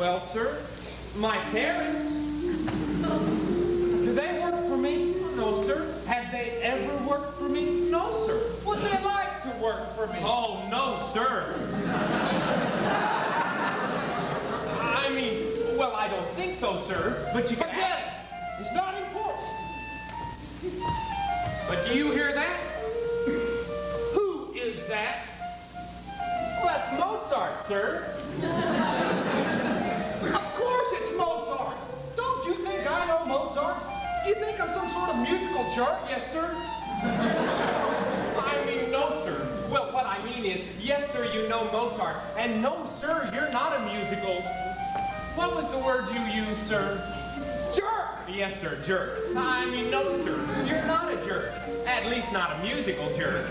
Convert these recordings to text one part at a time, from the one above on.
Well, sir, my parents. Do they work for me? No, sir. Have they ever worked for me? No, sir. Would they like to work for me? Oh, no, sir. I mean, well, I don't think so, sir. But you can Forget it. It's not important. But do you hear that? Who is that? Well, that's Mozart, sir. Of course it's Mozart. Don't you think I know Mozart? Do you think I'm some sort of musical jerk? Yes, sir. I mean, no, sir. Well, what I mean is, yes, sir, you know Mozart. And no, sir, you're not a musical. What was the word you used, sir? Jerk! Yes, sir, jerk. I mean, no, sir, you're not a jerk. At least not a musical jerk.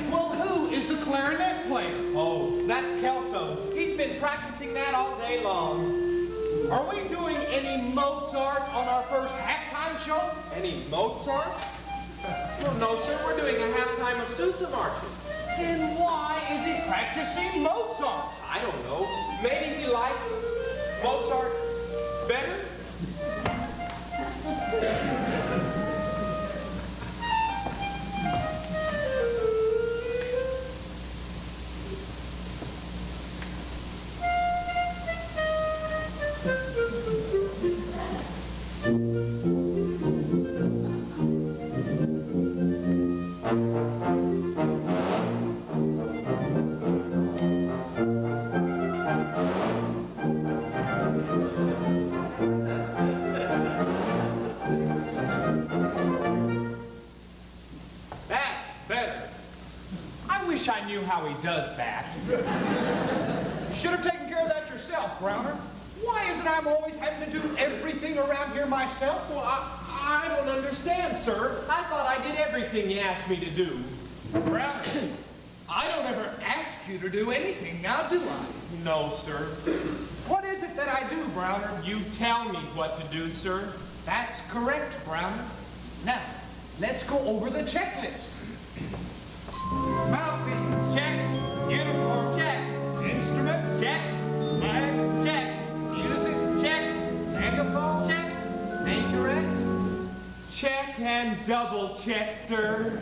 Well, who is the clarinet player? Oh, that's Kelso. He's been practicing that all day long. Are we doing any Mozart on our first halftime show? Any Mozart? Well, no, sir, we're doing a halftime of Sousa marches. Then why is he practicing Mozart? I don't know. Maybe he likes Mozart better? That's better. I wish I knew how he does that. You should have taken care of that yourself, Browner. Why is it I'm always having to do everything around here myself? Well, I don't understand, sir. I thought I did everything you asked me to do. Browner, I don't ever ask you to do anything, now do I? No, sir. What is it that I do, Browner? You tell me what to do, sir. That's correct, Browner. Now, let's go over the checklist. Mouthpieces, Check. uniform, Check. instruments, Check. flags, Check. music, Check. megaphone, Check. majorette. Check and double check, sir.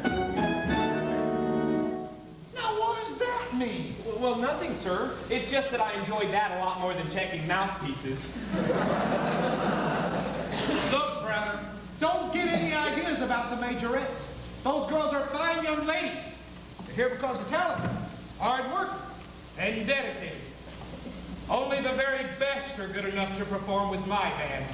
Now, what does that mean? Well, nothing, sir. It's just that I enjoyed that a lot more than checking mouthpieces. Look, Browner, don't get any ideas about the majorettes. Those girls are fine young ladies. They're here because they're talented, hard-working, and dedicated. Only the very best are good enough to perform with my band.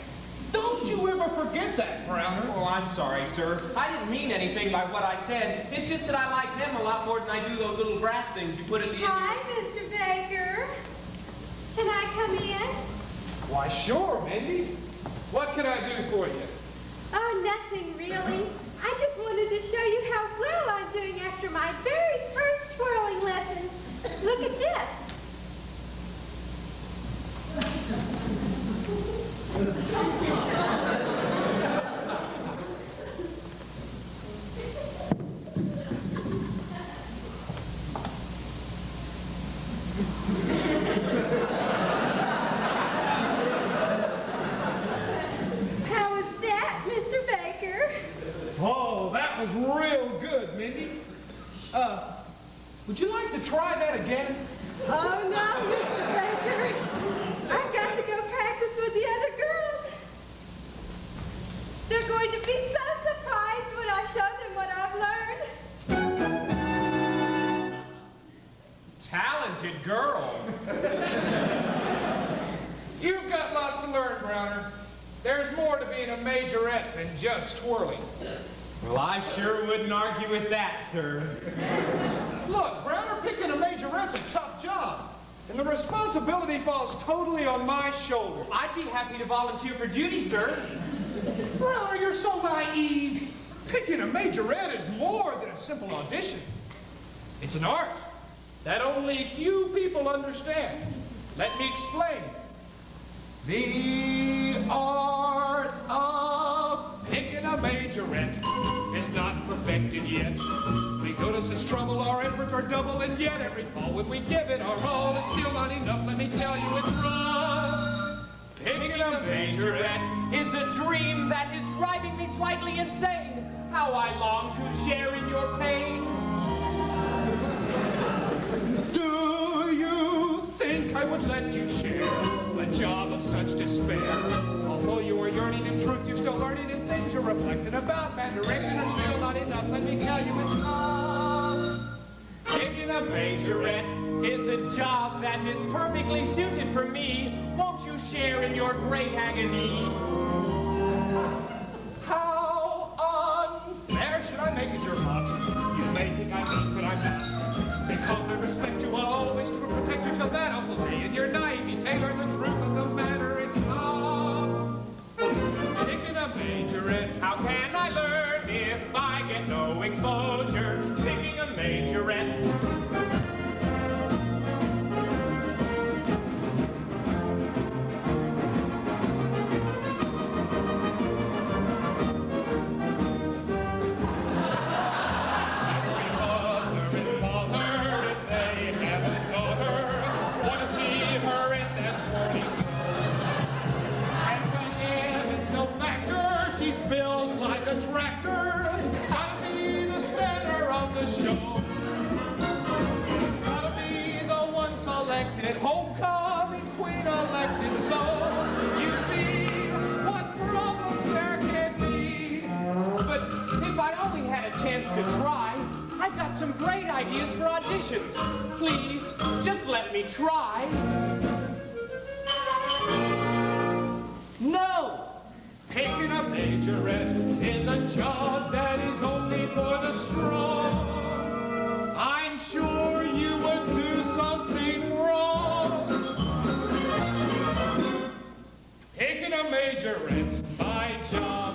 Don't you ever forget that, Browner. Oh, I'm sorry, sir. I didn't mean anything by what I said. It's just that I like them a lot more than I do those little brass things you put at the end. Hi, Mr. Baker. Can I come in? Why, sure, Mindy. What can I do for you? Oh, nothing really. I just wanted to show you how well I'm doing after my very first twirling lesson. Look at this. How was that, Mr. Baker? Oh, that was real good, Mindy. Would you like to try that again? Oh, no, Mr. Baker. I've got to go practice with the other girls. They're going to be so surprised when I show them what I've learned. Talented girl. You've got lots to learn, Browner. There's more to being a majorette than just twirling. Well, I sure wouldn't argue with that, sir. Look, Browner, picking a majorette's a tough job. And the responsibility falls totally on my shoulders. I'd be happy to volunteer for duty, sir. Browner, you're so naive. Picking a majorette is more than a simple audition. It's an art that only few people understand. Let me explain. The art of picking a majorette is not perfected yet. We go to such trouble, our efforts are double, and yet every fall when we give it our all, it's still not enough. Let me tell you, it's wrong. Picking a majorette is a dream that is driving me slightly insane. How I long to share in your pain. Do you think I would let you share a job of such despair? Although you are yearning in truth, you're still learning in things you're reflecting about. Mandarin are still not enough. Let me tell you, it's wrong. Picking a majorette is a job that is perfectly suited for me. Won't you share in your great agony? How unfair should I make it your lot? You may think I mean, but I'm not. Because I respect you, I'll always protect you till that awful day. In your naivete, learn the truth of the matter. It's not picking a majorette. How can I learn if I get no exposure? Picking a majorette. Homecoming queen elected, so you see what problems there can be. But if I only had a chance to try, I've got some great ideas for auditions. Please, just let me try. No! Picking a majorette is a job that is only for the strong. I'm sure you would do something wrong. Picking a majorette's my job.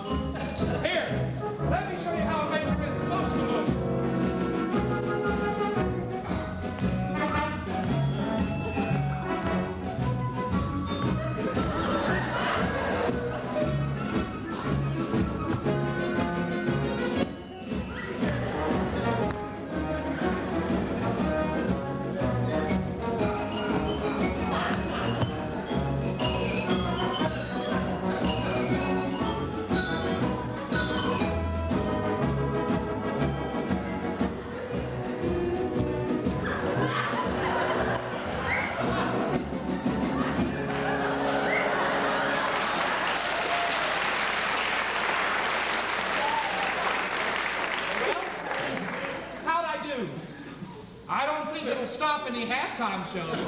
Here, let me show you how a majorette's supposed to look. I don't think it'll stop any halftime shows.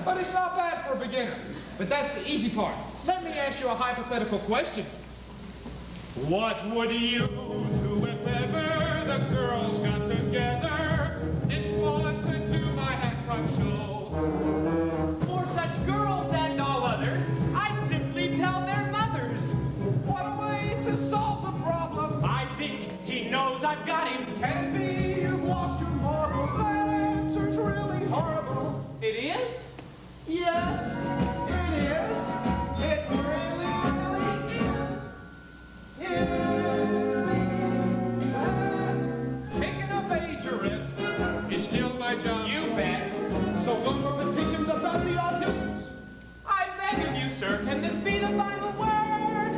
But it's not bad for a beginner. But that's the easy part. Let me ask you a hypothetical question. What would you do if ever the girls got together? Didn't want to do my halftime show. For such girls and all others, I'd simply tell their mothers. What a way to solve the problem. I think he knows I've got him. Can it be you've lost your marbles? That answer's really horrible. It is? Yes, it is. It really, really is. It means that picking a majorette is still my job. You bet. So no more petitions about the auditions. I beg of you, sir, can this be the final word?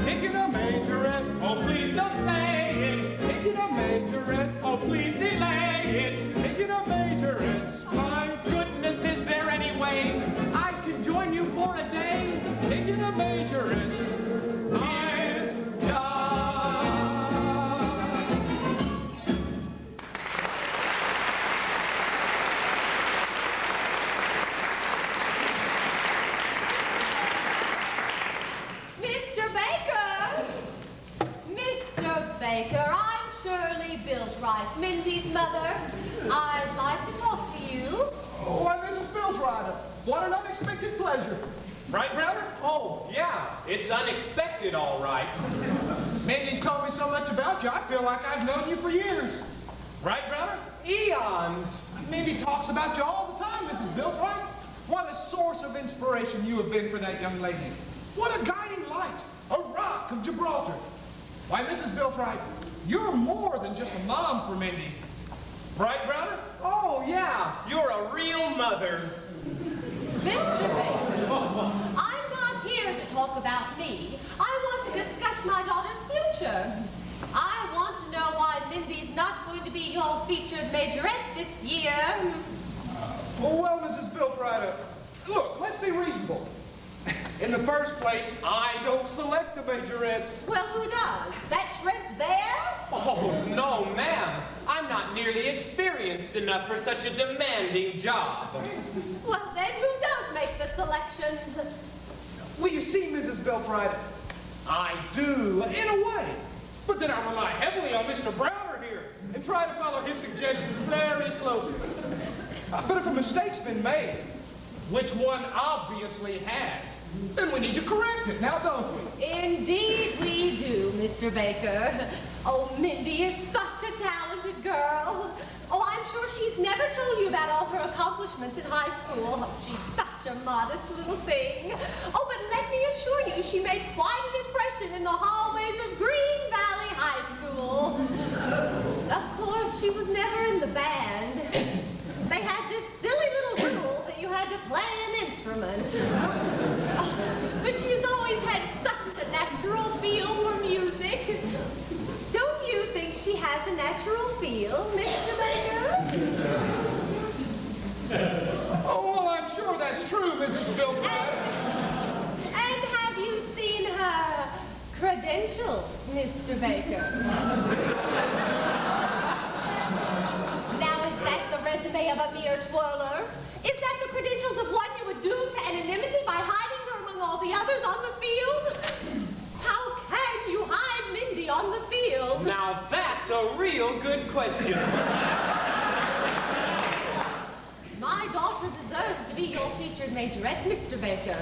Picking a majorette. Oh, please don't say it. Picking a majorette. Oh, please delay it. Picking a majorette's My goodness, is there any way I could join you for a day? picking a majorette's His job. Mr. Baker! Mr. Baker, I'm Shirley Biltright, Mindy's mother. I'd like to talk to you. Why, Mrs. Biltrider, what an unexpected pleasure. Right, brother? Oh, Yeah, it's unexpected, all right. Mindy's told me so much about you, I feel like I've known you for years. Right, brother? Eons. Mindy talks about you all the time, Mrs. Biltright. What a source of inspiration you have been for that young lady. What a guiding light. a rock of Gibraltar. Why, Mrs. Biltright, you're more than just a mom for Mindy. Right, Browner? Oh, yeah, you're a real mother. Mr. Baker, I'm not here to talk about me. I want to discuss my daughter's future. I want to know why Mindy's not going to be your featured majorette this year. Well, Mrs. Biltright, look, let's be reasonable. In the first place, I don't select the majorettes. Well, who does? That shrimp there? Oh, no, ma'am. I'm not nearly experienced enough for such a demanding job. Well, then who does make the selections? Well, you see, Mrs. Biltright, I do, in a way. But then I rely heavily on Mr. Browner here and try to follow his suggestions very closely. But if a mistake's been made, which one obviously has, then we need to correct it, now don't we? Indeed we do, Mr. Baker. Oh, Mindy is such a talented girl. Oh, I'm sure she's never told you about all her accomplishments in high school. Oh, she's such a modest little thing. Oh, but let me assure you, she made quite an impression in the hallways of Green Valley High School. Of course, she was never in the band. They had this silly little rule that you had to play an instrument. Oh, but she's always had such a natural feel for music. Don't you think she has a natural feel, Mr. Baker? Oh, well, I'm sure that's true, Mrs. Biltright. And have you seen her credentials, Mr. Baker? Now, is that the resume of a mere twirler? Is that the credentials of one you would doom to anonymity by hiding her among all the others on the field? How can you hide Mindy on the field? Now, that's a real good question. My daughter deserves to be your featured majorette, Mr. Baker.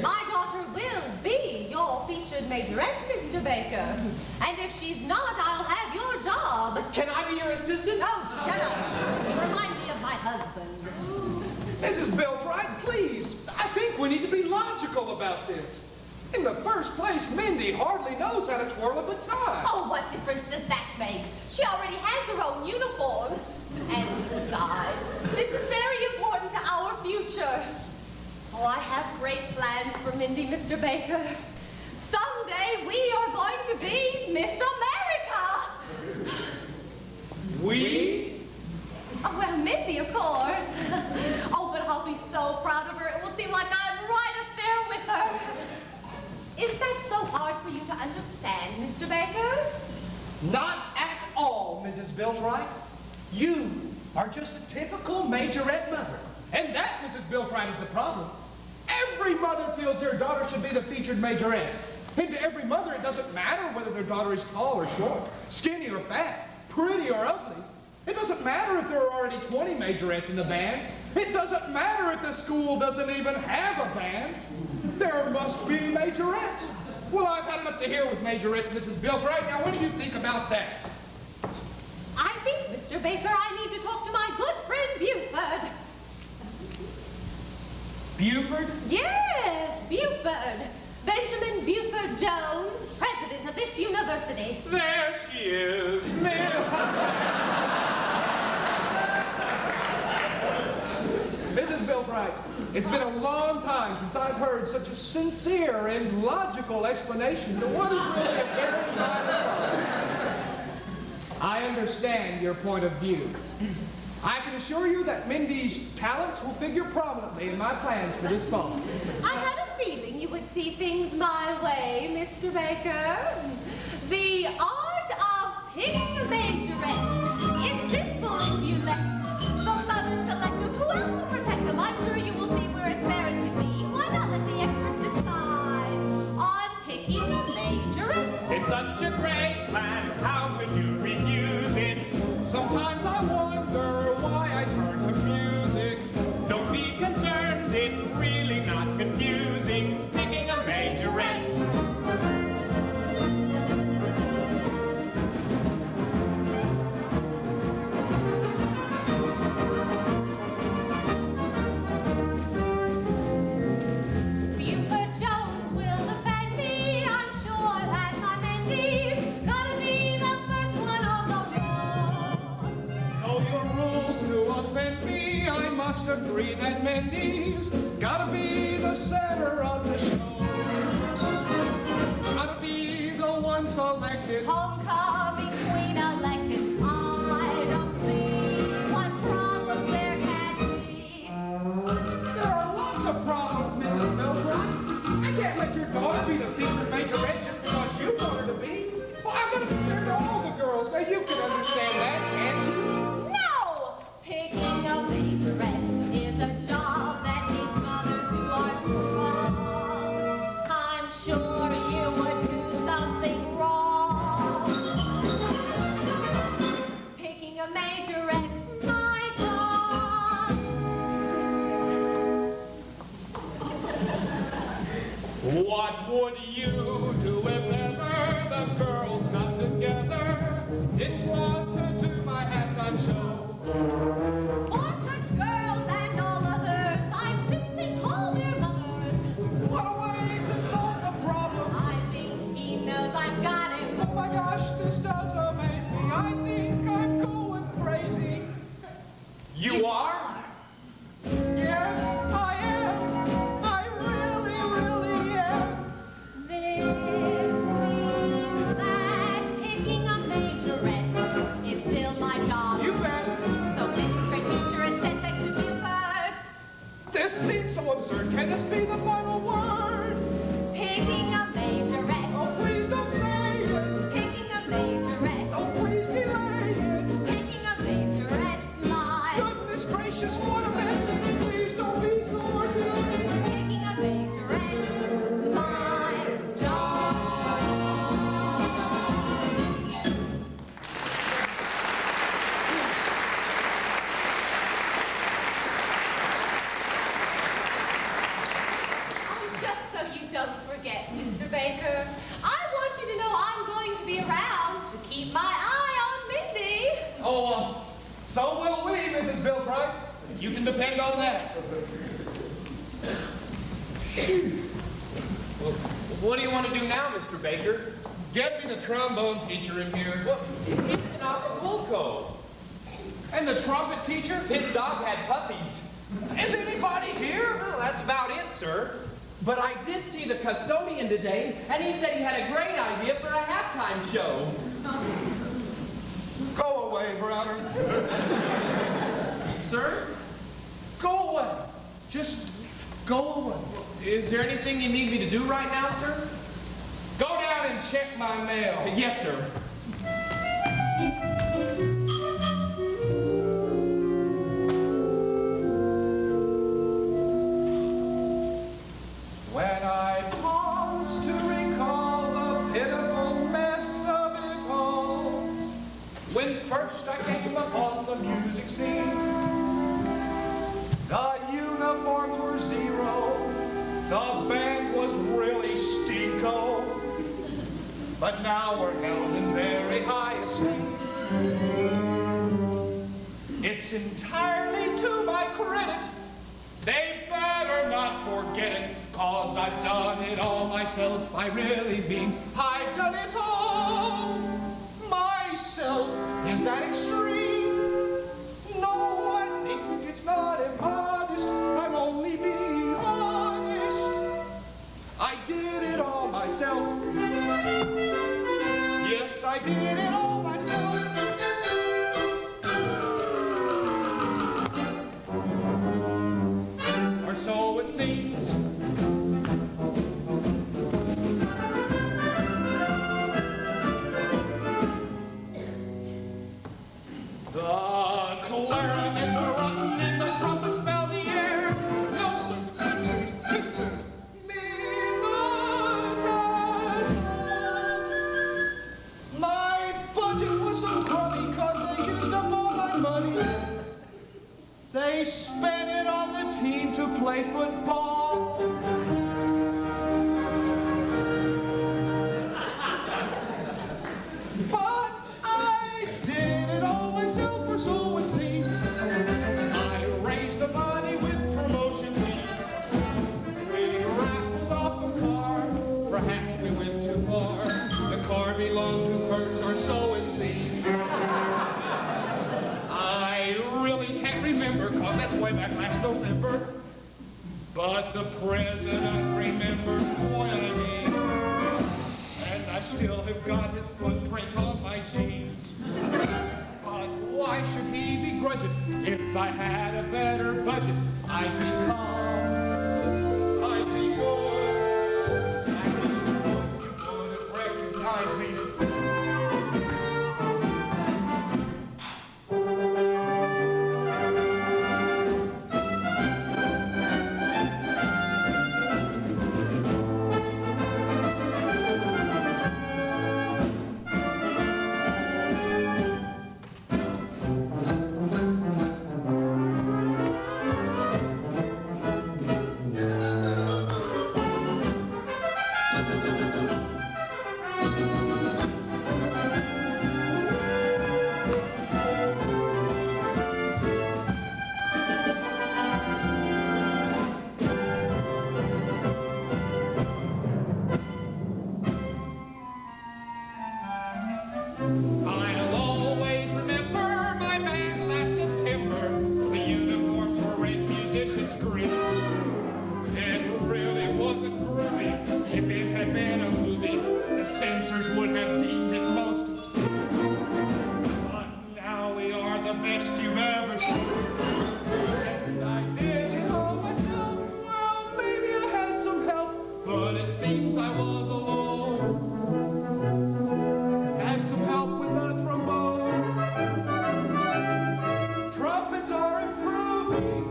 My daughter will be your featured majorette, Mr. Baker. And if she's not, I'll have your job. Can I be your assistant? Oh, shut up. You remind me of my husband. Mrs. Biltright, please. I think we need to be logical about this. In the first place, Mindy hardly knows how to twirl a baton. Oh, what difference does that make? She already has her own uniform. And besides, this is very important to our future. Oh, I have great plans for Mindy, Mr. Baker. Someday we are going to be Miss America. We? Oh, well, Mindy, of course. Oh, but I'll be so proud of her. It will seem like I'm right up there with her. Is that so hard for you to understand, Mr. Baker? Not at all, Mrs. Biltright. You are just a typical majorette mother. And that, Mrs. Biltright, is the problem. Every mother feels their daughter should be the featured majorette. And to every mother, it doesn't matter whether their daughter is tall or short, skinny or fat, pretty or ugly. It doesn't matter if there are already 20 majorettes in the band. It doesn't matter if the school doesn't even have a band. There must be majorettes. Well, I've had enough to hear with majorettes, Mrs. Biltright. Now, what do you think about that? I think, Mr. Baker, I need to talk to my good friend Buford. Buford? Yes, Buford. Benjamin Buford Jones, president of this university. There she is. Mrs. Biltright, it's been a long time since I've heard such a sincere and logical explanation to what is really a very minor problem. I understand your point of view. I can assure you that Mindy's talents will figure prominently in my plans for this fall. I had a feeling you would see things my way, Mr. Baker. The art of picking a majorette is simple if you let the mother select them. Who else will protect them? I'm sure you will see we're as fair as can be. Why not let the experts decide on picking a majorette? It's such a great plan. How could you refuse it? Sometimes I wonder why I turn to music. Don't be concerned. It's really not confusing. Picking a majorette. Buford Jones will defend me, I'm must agree that Mindy's gotta be the center of the show. Gotta be the one selected. Homecoming queen elected. I don't see what problems there can be. There are lots of problems, Mrs. Mildred. I can't let your daughter be the featured majorette just because you want her to be. Well, I'm gonna be fair to all the girls. Now, you can understand that, can't you? No! Picking a majorette is a job that needs mothers who are strong. I'm sure you would do something wrong. Picking a majorette's my job. What would you do if ever the girls got together? Didn't want to do my halftime show. For such girls and all others, I'd simply call their mothers. What a way to solve the problem. I think he knows I've got him. Oh my gosh, this does amaze me. I think I'm going crazy. You are? Yes, I am. I really am. This means that picking a majorette is still my job. You bet. So Mindy's great future is set next to Buford. This seems so absurd. Can this be the final word? Picking a majorette. Oh, please don't say it. Picking a majorette. Oh, please delay it. Picking a majorette's my. Goodness gracious, what a mess. Please don't be so merciless. Picking a majorette's my job. Oh, just so you don't forget, Mr. Baker, I want you to know I'm going to be around to keep my eye on Mindy. Oh, so will we, Mrs. Bilbright. You can depend on that. What do you want to do now, Mr. Baker? Get me the trombone teacher in here. Well, it's in Acapulco. And the trumpet teacher? His dog had puppies. Is anybody here? Well, that's about it, sir. But I did see the custodian today, and he said he had a great idea for a halftime show. Go away, brother. Sir? Go away. Just go away. Is there anything you need me to do right now, sir? Go down and check my mail. Yes, sir. When I pause to recall the pitiful mess of it all, when first I came upon the music scene, the uniforms were zero, the band was really stinko, but now we're held in very high esteem. It's entirely to my credit. They better not forget it, 'cause I've done it all myself. I really mean I've done it all myself. Is that extreme? No, I think it's not immodest. I'm only being honest. I did it all myself. Yes, I did it all myself. Or so it seems. The clarinets were rotten and the trumpets fell the air. No, toot, my budget was so crummy 'cause they used up all my money. They spent it on the team to play football. But I did it all myself, or so it seems. I raised the money with promotion fees. We raffled off a car. Perhaps we went too far. The car belonged to Hertz, or so it seems. I really can't remember, 'cause that's way back last November. But the president remembers spoiling me. And I still have got his footprint on my jeans. But why should he begrudge it? If I had a better budget, I'd be calm, I'd be good. I knew you wouldn't recognize me. I'll always remember my band last September. The uniforms were red, musicians green. It really wasn't groovy. If it had been a movie, the censors would have deemed it most obscene. But now we are the best you've ever seen. And I did it all myself. Well, maybe I had some help, but it seems I was alone. Had some help with the trombones. Trumpets are improving.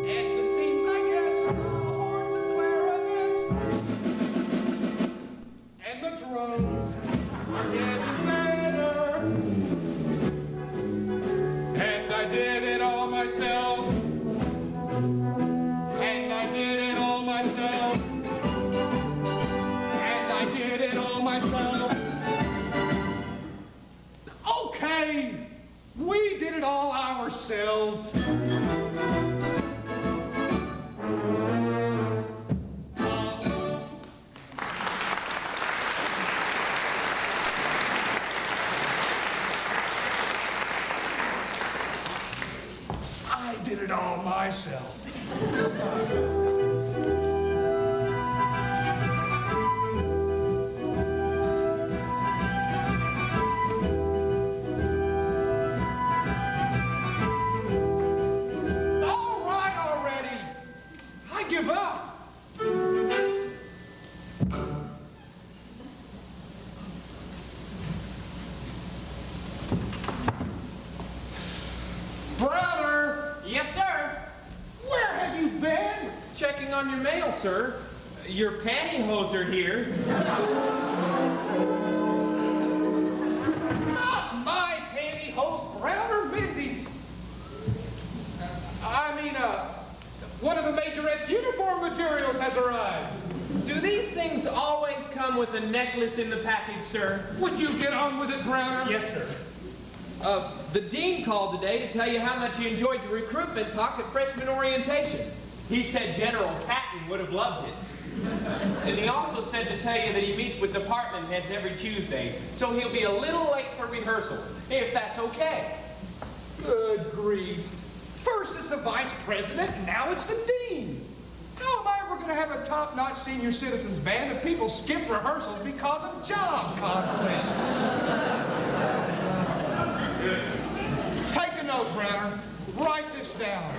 And it seems, I guess, the horns and clarinets and the drums are getting better. And I did it all myself. And I did it all myself. And I did it all myself. Okay, we did it all ourselves. I did it all myself. All right already. I give up. Brother, Yes, sir. where have you been? Checking on your mail, sir. Your pantyhose are here. Not my pantyhose, Brown or Mindy's. One of the majorette's uniform materials has arrived. Do these things always come with a necklace in the package, sir? Would you get on with it, Browner? Yes, sir. The dean called today to tell you how much he enjoyed the recruitment talk at freshman orientation. He said General Patton would have loved it. And he also said to tell you that he meets with department heads every Tuesday, so he'll be a little late for rehearsals, if that's okay. Good grief. First it's the vice president, and now it's the dean. How am I ever going to have a top-notch senior citizens band if people skip rehearsals because of job conflicts? Take a note, Browner. Write this down.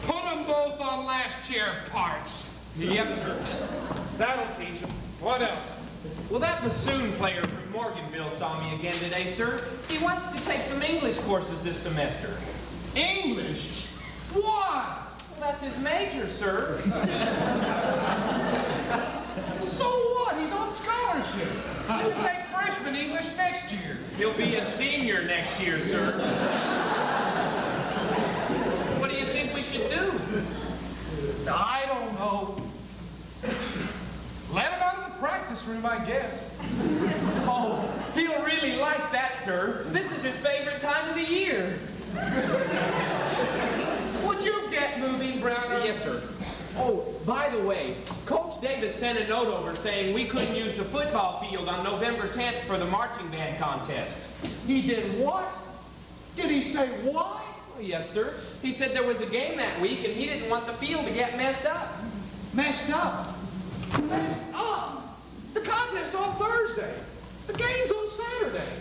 Put them both on last chair parts. Yes, sir. That'll teach them. What else? Well, that bassoon player from Morganville saw me again today, sir. He wants to take some English courses this semester. English? Why? Well, that's his major, sir. So what? He's on scholarship. He'll take freshman English next year. He'll be a senior next year, sir. What do you think we should do? I don't know. Let him out of the practice room, I guess. Oh, he'll really like that, sir. This is his favorite time of the year. Would you get moving, Browner? Yes, sir. Oh, by the way, Coach Coach Davis sent a note over saying we couldn't use the football field on November 10th for the marching band contest. He did what? Did he say why? Oh, yes, sir. He said there was a game that week and he didn't want the field to get messed up. Messed up? Messed up? The contest on Thursday. The game's on Saturday.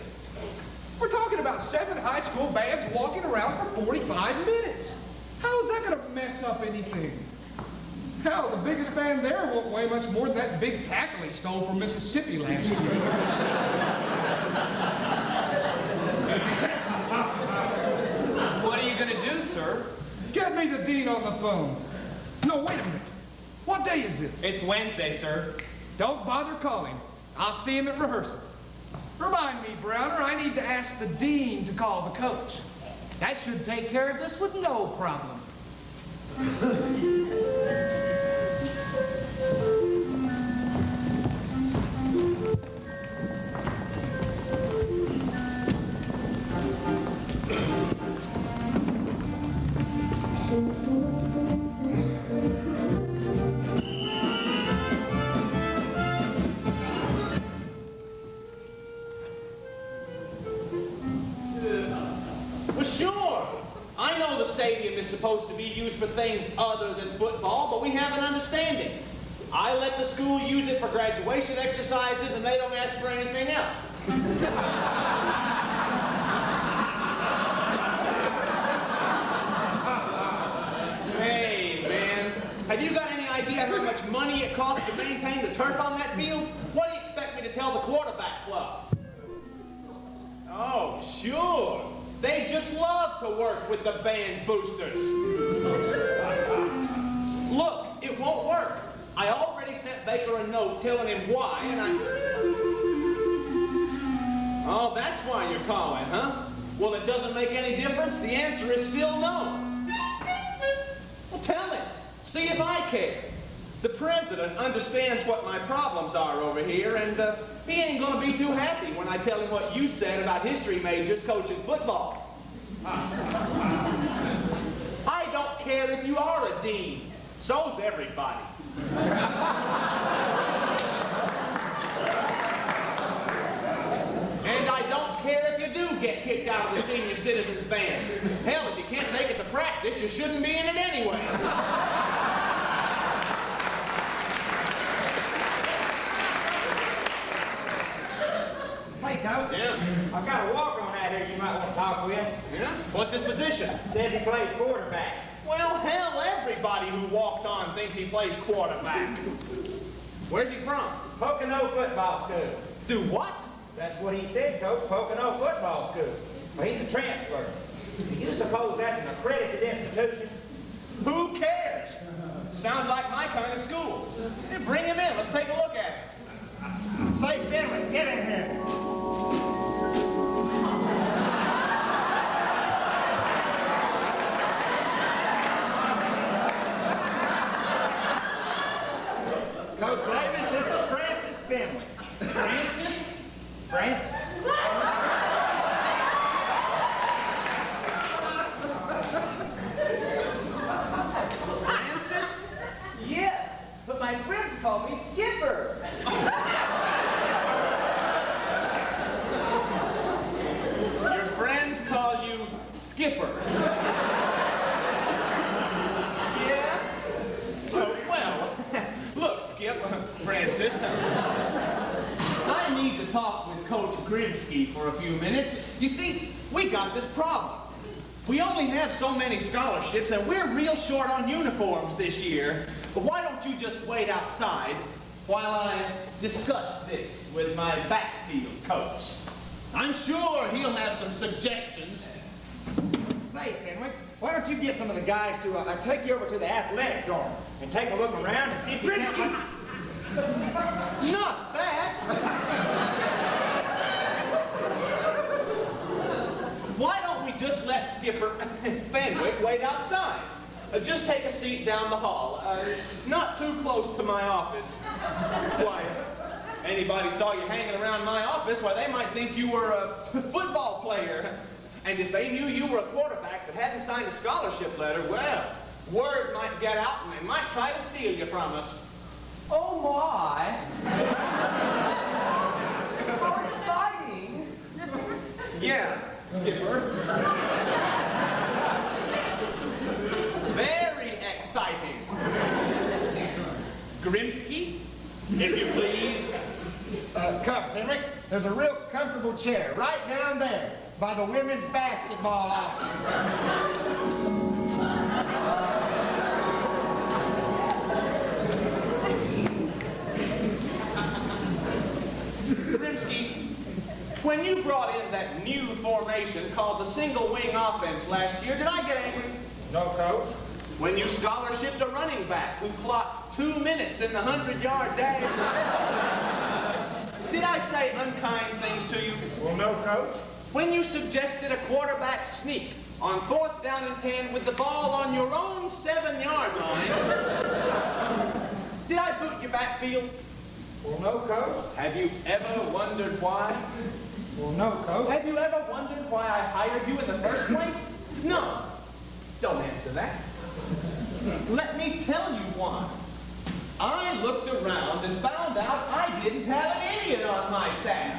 We're talking about 7 high school bands walking around for 45 minutes. How is that going to mess up anything? Hell, the biggest band there won't weigh much more than that big tackle he stole from Mississippi last year. What are you going to do, sir? Get me the dean on the phone. No, wait a minute. What day is this? It's Wednesday, sir. Don't bother calling. I'll see him at rehearsal. Remind me, Browner, I need to ask the dean to call the coach. That should take care of this with no problem. Well, sure. I know the stadium is supposed to be used for things other than football, but we have an understanding. I let the school use it for graduation exercises, and they don't ask for anything else. Hey, man. Have you got any idea how much money it costs to maintain the turf on that field? What do you expect me to tell the quarterback club? Oh, sure. They just love to work with the band boosters. Look, it won't work. I already sent Baker a note telling him why, and Oh, that's why you're calling, huh? Well, it doesn't make any difference. The answer is still no. Well, tell him. See if I care. The president understands what my problems are over here, and he ain't gonna be too happy when I tell him what you said about history majors coaching football. I don't care if you are a dean. So's everybody. And I don't care if you do get kicked out of the senior citizens band. Hell, if you can't make it to practice, you shouldn't be in it anyway. Hey, Coach. Yeah. I've got a walk-on out here you might want to talk with. Yeah? What's his position? Says he plays quarterback. Well, hell, everybody who walks on thinks he plays quarterback. Where's he from? Pocono Football School. Do what? That's what he said, Coach. Pocono Football School. Well, he's a transfer. Do you suppose that's an accredited institution? Who cares? Sounds like my kind of school. Hey, bring him in. Let's take a look at him. Say, Finley, get in here. Coach Davis, this is Francis Finley. Francis? Francis. Francis? Yeah, but my friends call me Skipper. Your friends call you Skipper. Yeah? Oh, well, look, Skip, Francis, I need to talk with Coach Grimsky for a few minutes. You see, we got this problem. We only have so many scholarships, and we're real short on uniforms this year. But why don't you just wait outside while I discuss this with my backfield coach? I'm sure he'll have some suggestions. Say, Finley, why don't you get some of the guys to take you over to the athletic dorm and take a look around and see if you Grimsky! can... Not that! Why don't we just let Skipper Fenwick wait outside? Just take a seat down the hall. Not too close to my office. Why, anybody saw you hanging around my office, why, they might think you were a football player. And if they knew you were a quarterback but hadn't signed a scholarship letter, well, word might get out and they might try to steal you from us. Oh my! How exciting! Yeah, Skipper. Very exciting. Grimsky, if you please. Come, Henry. There's a real comfortable chair right down there by the women's basketball office. Grimsky, when you brought in that new formation called the single wing offense last year, did I get angry? No, Coach. When you scholarshiped a running back who clocked 2 minutes in the 100-yard dash, did I say unkind things to you? Well, no, Coach. When you suggested a quarterback sneak on 4th down and 10 with the ball on your own 7-yard line, did I boot your backfield? Well, no, Coach. Have you ever wondered why? Well, no, Coach. Have you ever wondered why I hired you in the first place? No. Don't answer that. Let me tell you why. I looked around and found out I didn't have an idiot on my staff.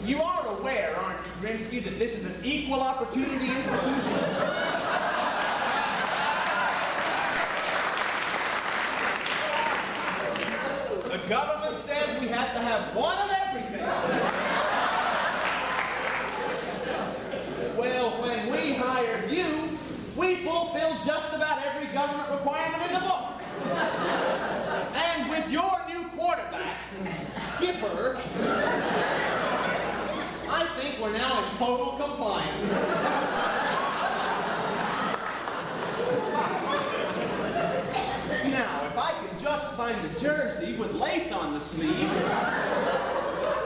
You are aware, aren't you, Grimsky, that this is an equal opportunity institution? The government says we have to have one of everything. Well, when we hired you, we fulfilled just about every government requirement in the book. And with your new quarterback, Skipper, I think we're now in total compliance. Now, if I can just find a jersey with lace on the sleeves,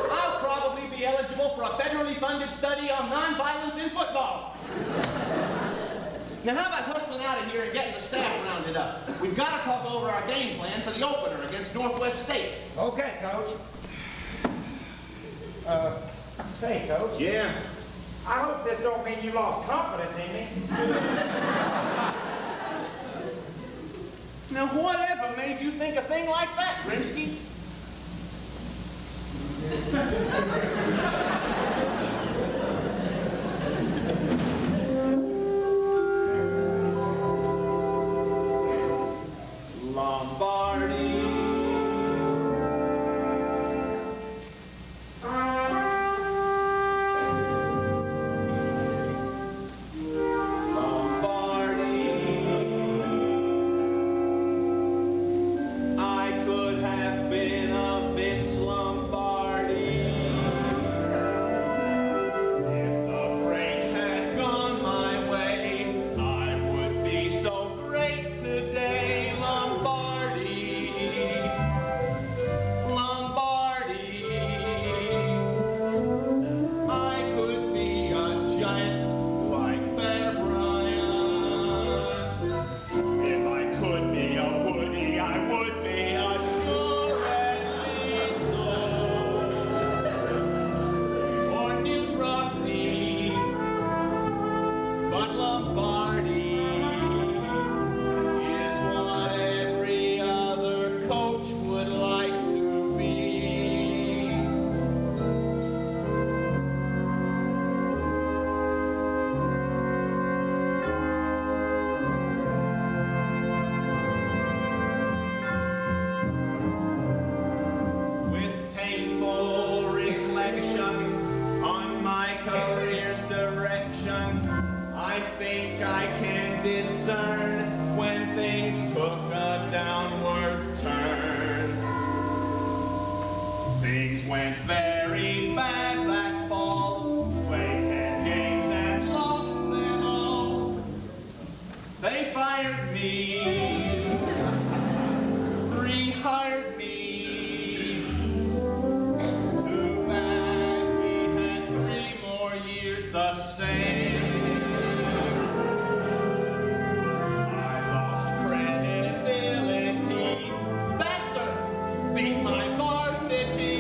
I'll probably be eligible for a federally funded study on nonviolence in football. Now, how about hustling out of here and getting the staff rounded up? We've got to talk over our game plan for the opener against Northwest State. Okay, Coach. Say, Coach. Yeah. I hope this don't mean you lost confidence in me. Now, whatever made you think a thing like that, Grimsky? Lombardi. I could have been a Vince Lombardi. If the breaks had gone my way, I would be so great today. Lombardi, Lombardi. I could be a giant like Bear Bryant. If I could be a Woody, I would be assuredly so. Or Newt Rockney, but Lombardi is what every other coach would like to be. With painful reflection on my career's direction, I think I can discern when things took a downward turn. Things went very bad that fall. Played 10 games and lost them all. They fired me, rehired me. Too bad we had 3 more years the same. I lost credibility. Vassar beat my varsity.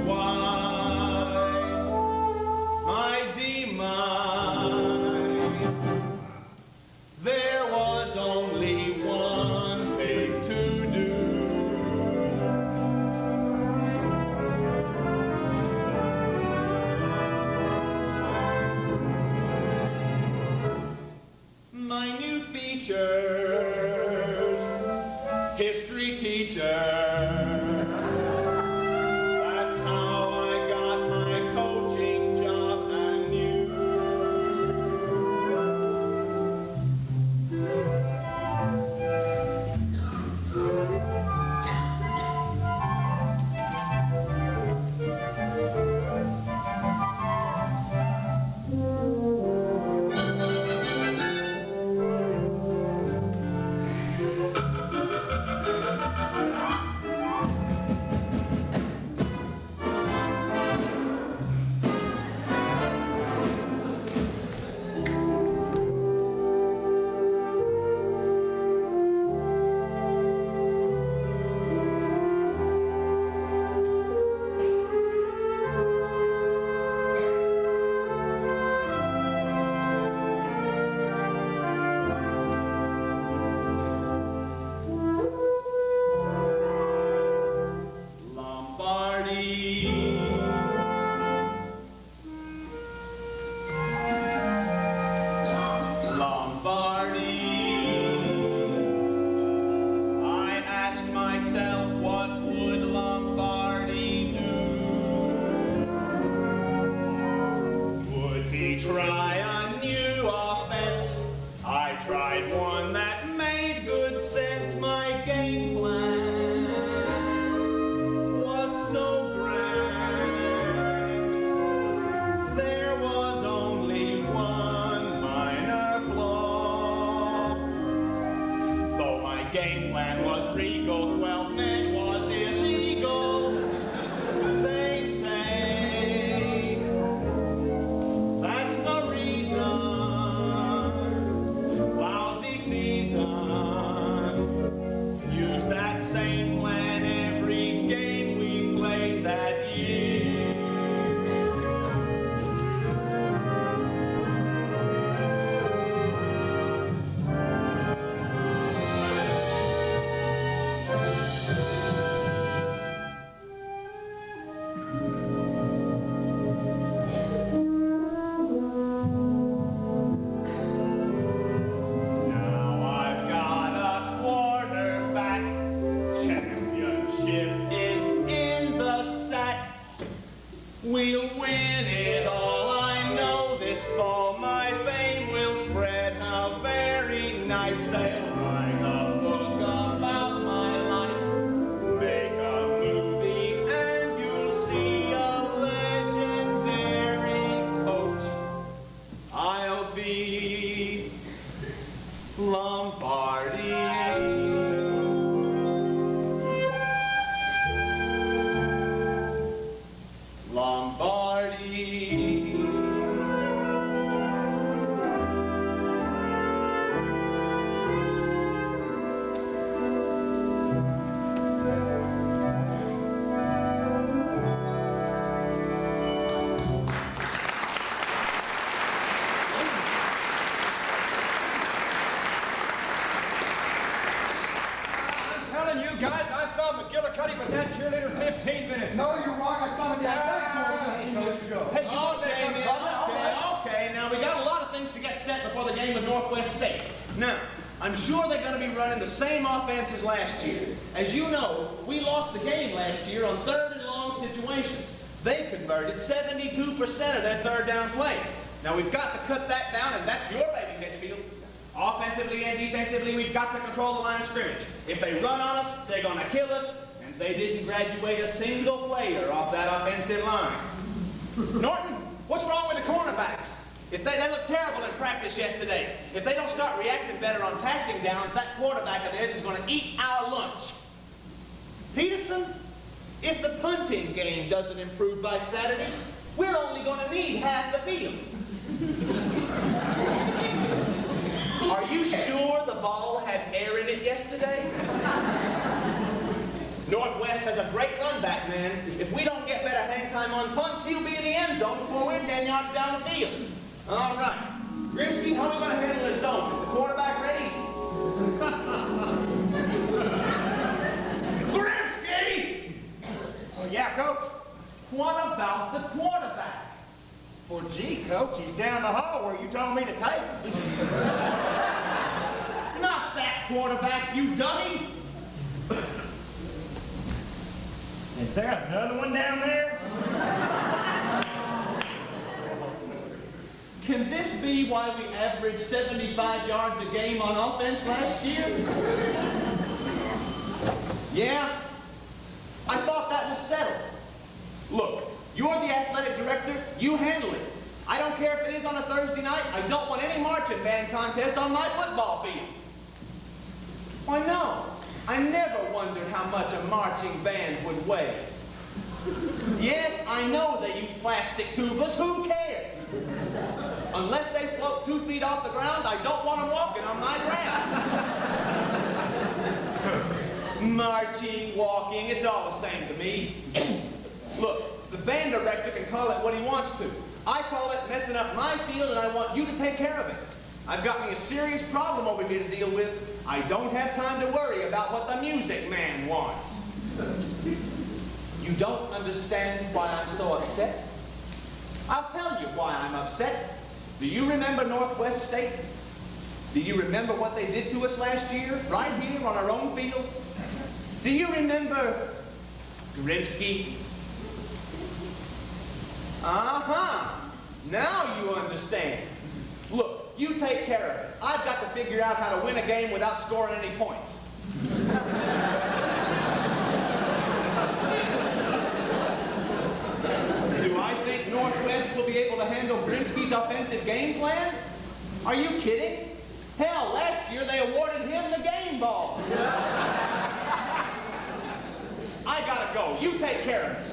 Career-wise, teachers, history teachers. That's how I got my coaching job anew. Try a new offense. I tried one that made good sense. My game plan was so grand. There was only one minor flaw. Though my game plan was regal, 12 men was illegal. They say that's the reason. Lousy season. Use that same plan every game we played that year. Now I've got a quarterback. Championship is in the sack. We'll win it all. I know this fall my fame will spread. How very nice. They'll write a book about my life. Make a movie and you'll see a legendary coach. I'll be Lombardi. Lombardi. I'm telling you guys, I saw McGillicuddy with that cheerleader 15 minutes. No, you're wrong. I saw him that back door 15 minutes ago. Hey, okay. Now we got a lot of things to get set before the game with Northwest State. Now, I'm sure they're going to be running the same offense as last year. As you know, we lost the game last year on third and long situations. They converted 72% of their third down plays. Now we've got to cut that down, and that's your baby, Pitchfield. Offensively and defensively, we've got to control the line of scrimmage. If they run on us, they're going to kill us, and they didn't graduate a single player off that offensive line. Norton, what's wrong with the cornerbacks? If they look terrible in practice yesterday. If they don't start reacting better on passing downs, that quarterback of theirs is going to eat our lunch. Peterson, if the punting game doesn't improve by Saturday, we're only going to need half the field. Are you sure the ball had air in it yesterday? Northwest has a great run back, man. If we don't get better hang time on punts, he'll be in the end zone before we're 10 yards down the field. All right. Grimsky, how are we going to handle this zone? Is the quarterback ready? Grimsky! Oh, yeah, Coach? What about the quarterback? Well, gee, Coach, he's down the hall where you told me to take him. No, quarterback, you dummy. Is there another one down there? Can this be why we averaged 75 yards a game on offense last year? Yeah, I thought that was settled. Look, you're the athletic director, you handle it. I don't care if it is on a Thursday night, I don't want any marching band contest on my football field. Why no, I never wondered how much a marching band would weigh. Yes, I know they use plastic tubas, who cares? Unless they float 2 feet off the ground, I don't want them walking on my grass. Marching, walking, it's all the same to me. Look, the band director can call it what he wants to. I call it messing up my field, and I want you to take care of it. I've got me a serious problem over here to deal with. I don't have time to worry about what the music man wants. You don't understand why I'm so upset? I'll tell you why I'm upset. Do you remember Northwest State? Do you remember what they did to us last year, right here on our own field? Do you remember Grimsky? Uh-huh. Now you understand. Look, you take care of it. I've got to figure out how to win a game without scoring any points. Do I think Northwest will be able to handle Grimsky's offensive game plan? Are you kidding? Hell, last year they awarded him the game ball. I gotta go. You take care of it.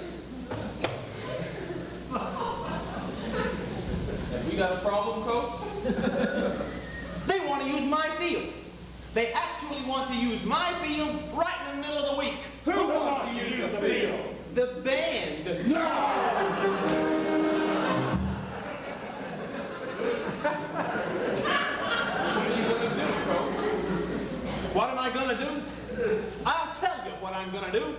Have we got a problem, Coach? They want to use my field. They actually want to use my field right in the middle of the week. Who wants to use the field? The band. What am I gonna do? I'll tell you what I'm gonna do.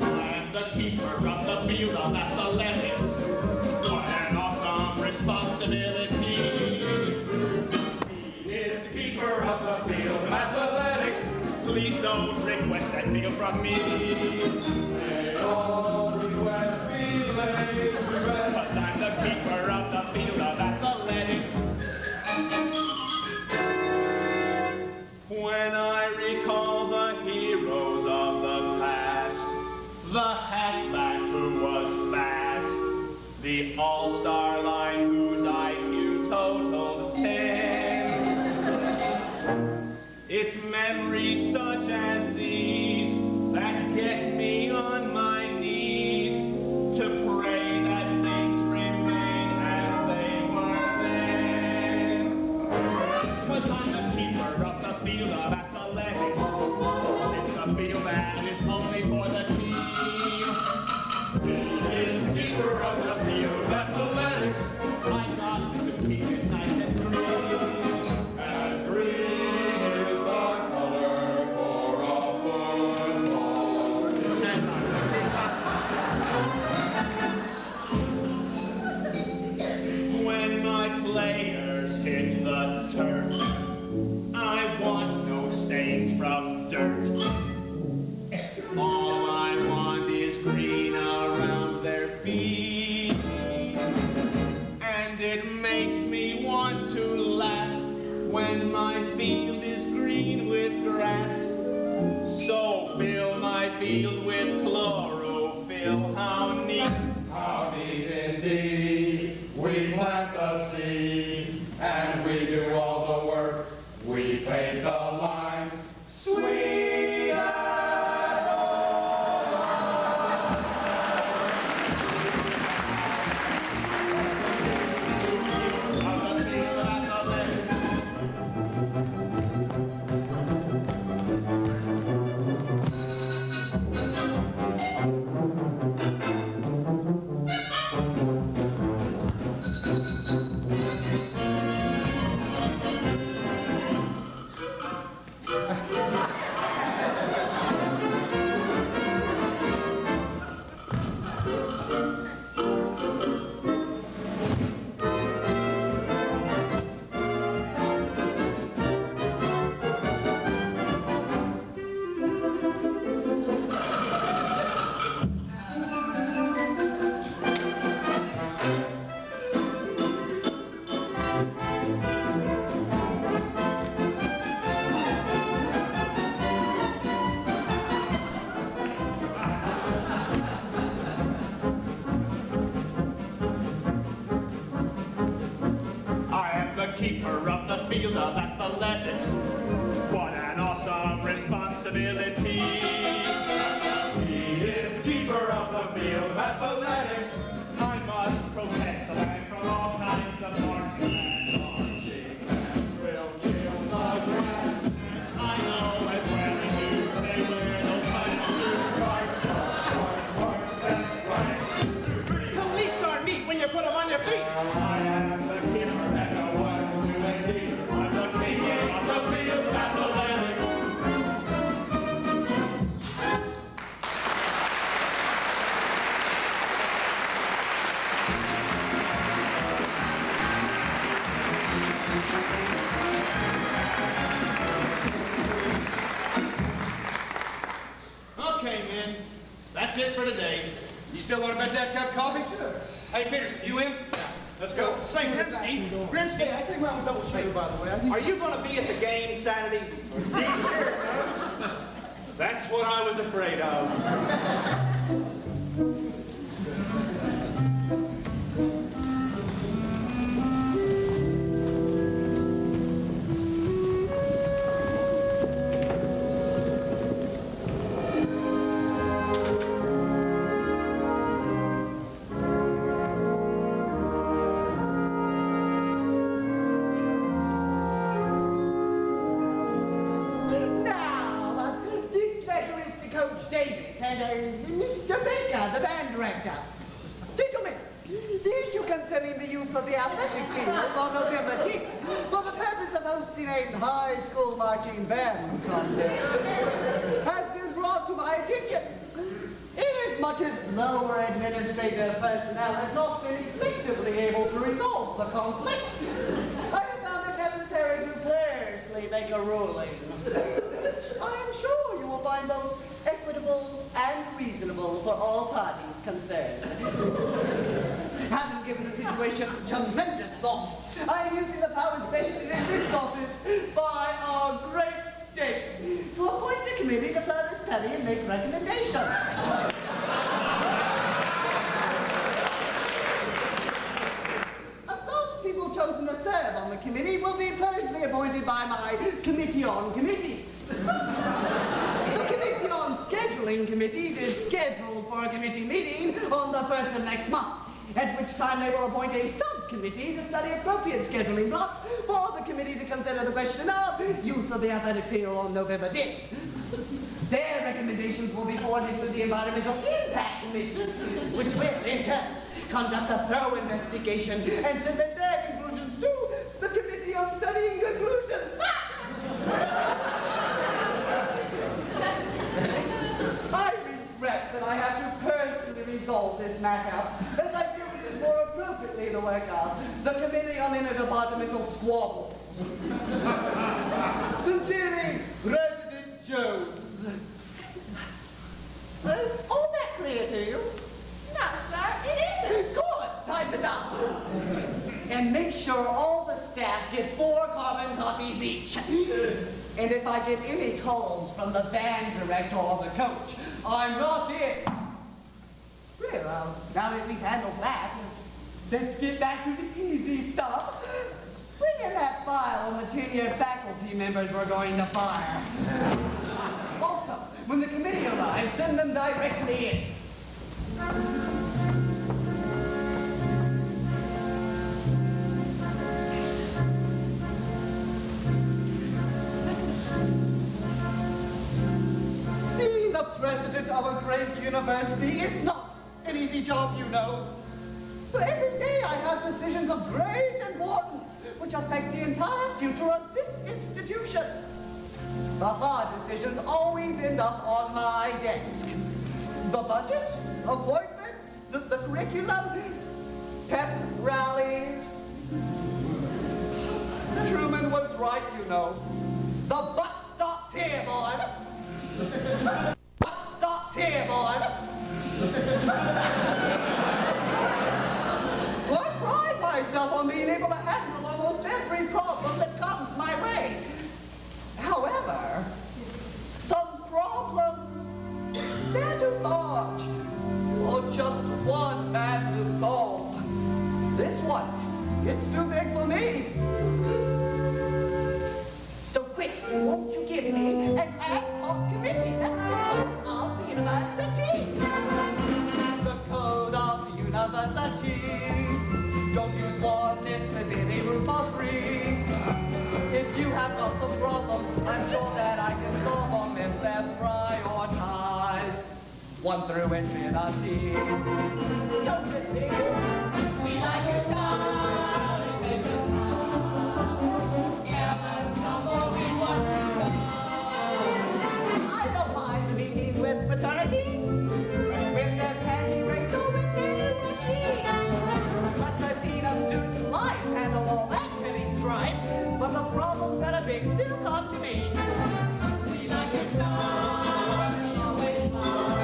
I'm the keeper of the field of athletics. What an awesome responsibility. He is the keeper of the field of athletics. Please don't request that field from me. May all requests be laid to rest. 'Cause I'm the keeper of the field of athletics. When I recall the heroes of the past, the halfback who was fast, the all-star line whose IQ totaled 10. It's memories such as these that get me on my knees to pray that things remain as they were then. 'Cause I'm the keeper of the field of athletics. It's a field that is only for the team. He is the keeper of the field of athletics. I got to keep it nice and green. And green is the color for a football. When my players hit the turf, I want no stains from dirt. All I want is green around their feet. And it makes me want to laugh when my field is green with grass. So fill my field with chlorophyll, how neat. How neat indeed. We plant the seed and we do all the work. We paint the lines. Sweet and Of the field of athletics. keeper of the field of athletics. What an awesome responsibility. He is keeper of the field of athletics. I must protect the land from all kinds of marching bands. Marching bands will kill the grass. I know as well as you, they wear those fine suits. Cleats aren't neat when you put them on your feet. I am the keeper And no one will do indeed. of the field of The field of athletics. Okay, men. That's it for today. You still want to bet that cup of coffee? Sure. Hey, Peterson, you in? Let's go. Say, Grimsky. Grimsky, I think I'm double sugar, by the way. I think are you going to be at the game Saturday? That's what I was afraid of. Now, this letter is to Coach Davis and Mr. Baker, the band director. Gentlemen, the issue concerning the use of the athletic field on November 10th for the purpose of hosting a high school marching band contest has been brought to my attention. Inasmuch as lower administrative personnel have not been effectively able to resolve the conflict, I have found it necessary to personally make a ruling, which I am sure you will find both equitable and reasonable for all parties concerned. Having given the situation tremendous thought, I am using the powers vested in this office by our great state to appoint a committee to further study and make recommendations. Those people chosen to serve on the committee will be personally appointed by my Committee on Committees. The Committee on Scheduling Committees is scheduled for a committee meeting on the 1st of next month, at which time they will appoint a subcommittee to study appropriate scheduling blocks for the committee to consider the question of use of the athletic field on November 10th. Their recommendations will be forwarded to the Environmental Impact Committee, which will, in turn, conduct a thorough investigation and submit their conclusions to the Committee on Studying Conclusions. I regret that I have to personally resolve this matter, as I feel it is more appropriately the work of the Committee on Interdepartmental Squabbles. Sincerely, President Jones. All that clear to you? No, sir, it isn't. Good, type it up. And make sure all the staff get 4 carbon copies each. And if I get any calls from the band director or the coach, I'm not in. Well, now that we've handled that, let's get back to the easy stuff. Bring in that file on the tenured faculty members we're going to fire. Also, when the committee arrives, send them directly in. Being the president of a great university is not an easy job, you know. But every day I have decisions of great importance which affect the entire future of this institution. The hard decisions always end up on my desk. The budget, appointments, the curriculum, pep rallies. Truman was right, you know. The buck stops here, boy. Buck stops here, boy. Well, I pride myself on being able to handle almost every problem that comes my way. However, some problems, they're too large for just one man to solve. This one It's too big for me. So quick, won't you give me an ad hoc committee? That's the code of the university. The code of the university. Don't use one if there's any room for free. If you have got some problems, I'm sure that I can solve them if they're prioritized. 1 through infinity. Don't you see? We like your style, it makes us smile. Tell us some more, we want to know. I don't mind the meetings with fraternities, with their petty rates or with their machines. Let the dean of student life handle all that petty strife, but the problems that are big still come to me. We like your style, we always smile.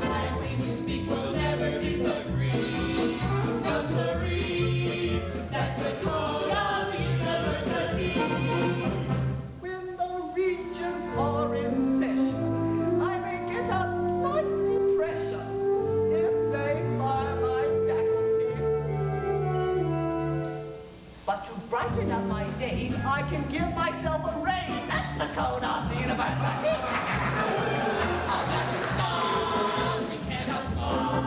And when you speak, we'll never disagree. No siree, that's the code of the university. When the regents are in session, I may get a slight depression if they fire my faculty. But to brighten up my days, I can give myself a raise. That's the code of the university. Our magic star, we cannot stop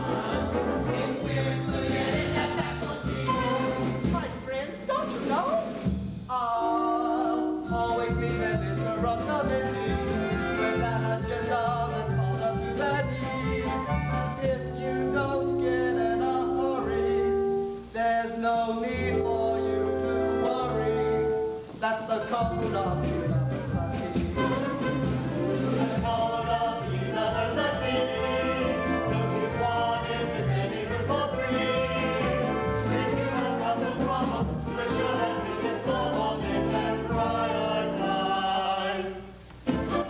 if we're included in that faculty. My friends, don't you know? Always need an interruptibility with an agenda that's called up to their needs. If you don't get in a hurry, there's no need for you to worry. That's the code of the university. The code of the university. Don't use one if there's any room for three. If you have got a problem, we're sure that we can solve them if they're prioritized.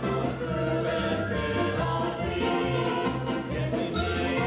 Through infinity. Yes, indeed.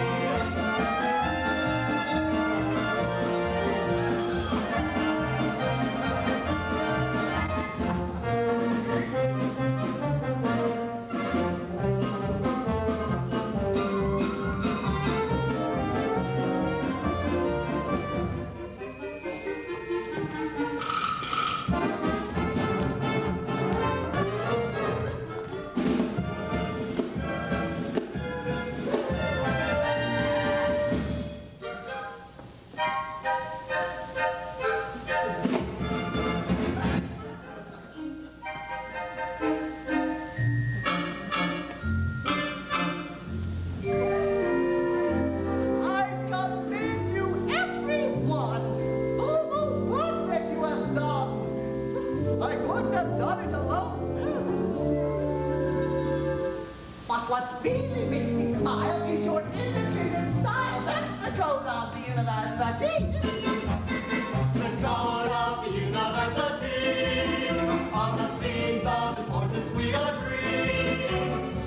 I commend you, everyone, for the work that you have done. I couldn't have done it alone. But what really makes me smile is your independent style. That's the code of the university. The code of the university. On the themes of importance we agree.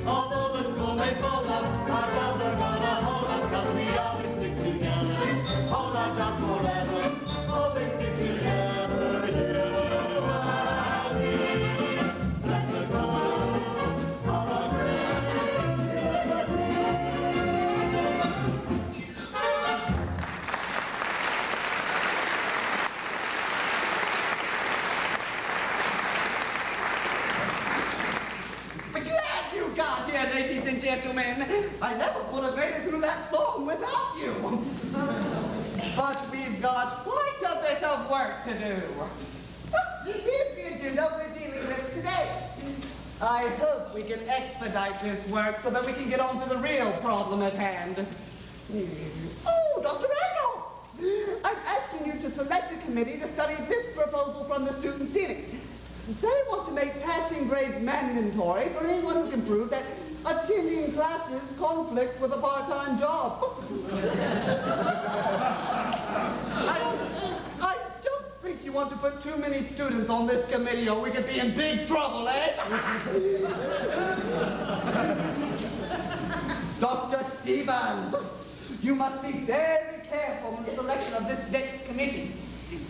Although the school may fold up, our jobs are gonna hold up, 'cause we always stick together. Hold our jobs forever, always stick together, you and me. That's the code of our great university. Glad you got here, ladies and gentlemen. I never would have made it through that song without you. But we've got quite a bit of work to do. Here's the agenda we're dealing with today. I hope we can expedite this work so that we can get on to the real problem at hand. Oh, Dr. Randall, I'm asking you to select a committee to study this proposal from the Student Senate. They want to make passing grades mandatory for anyone who can prove that attending classes conflicts with a part-time job. I don't think you want to put too many students on this committee or we could be in big trouble, eh? Dr. Stevens, you must be very careful in the selection of this next committee.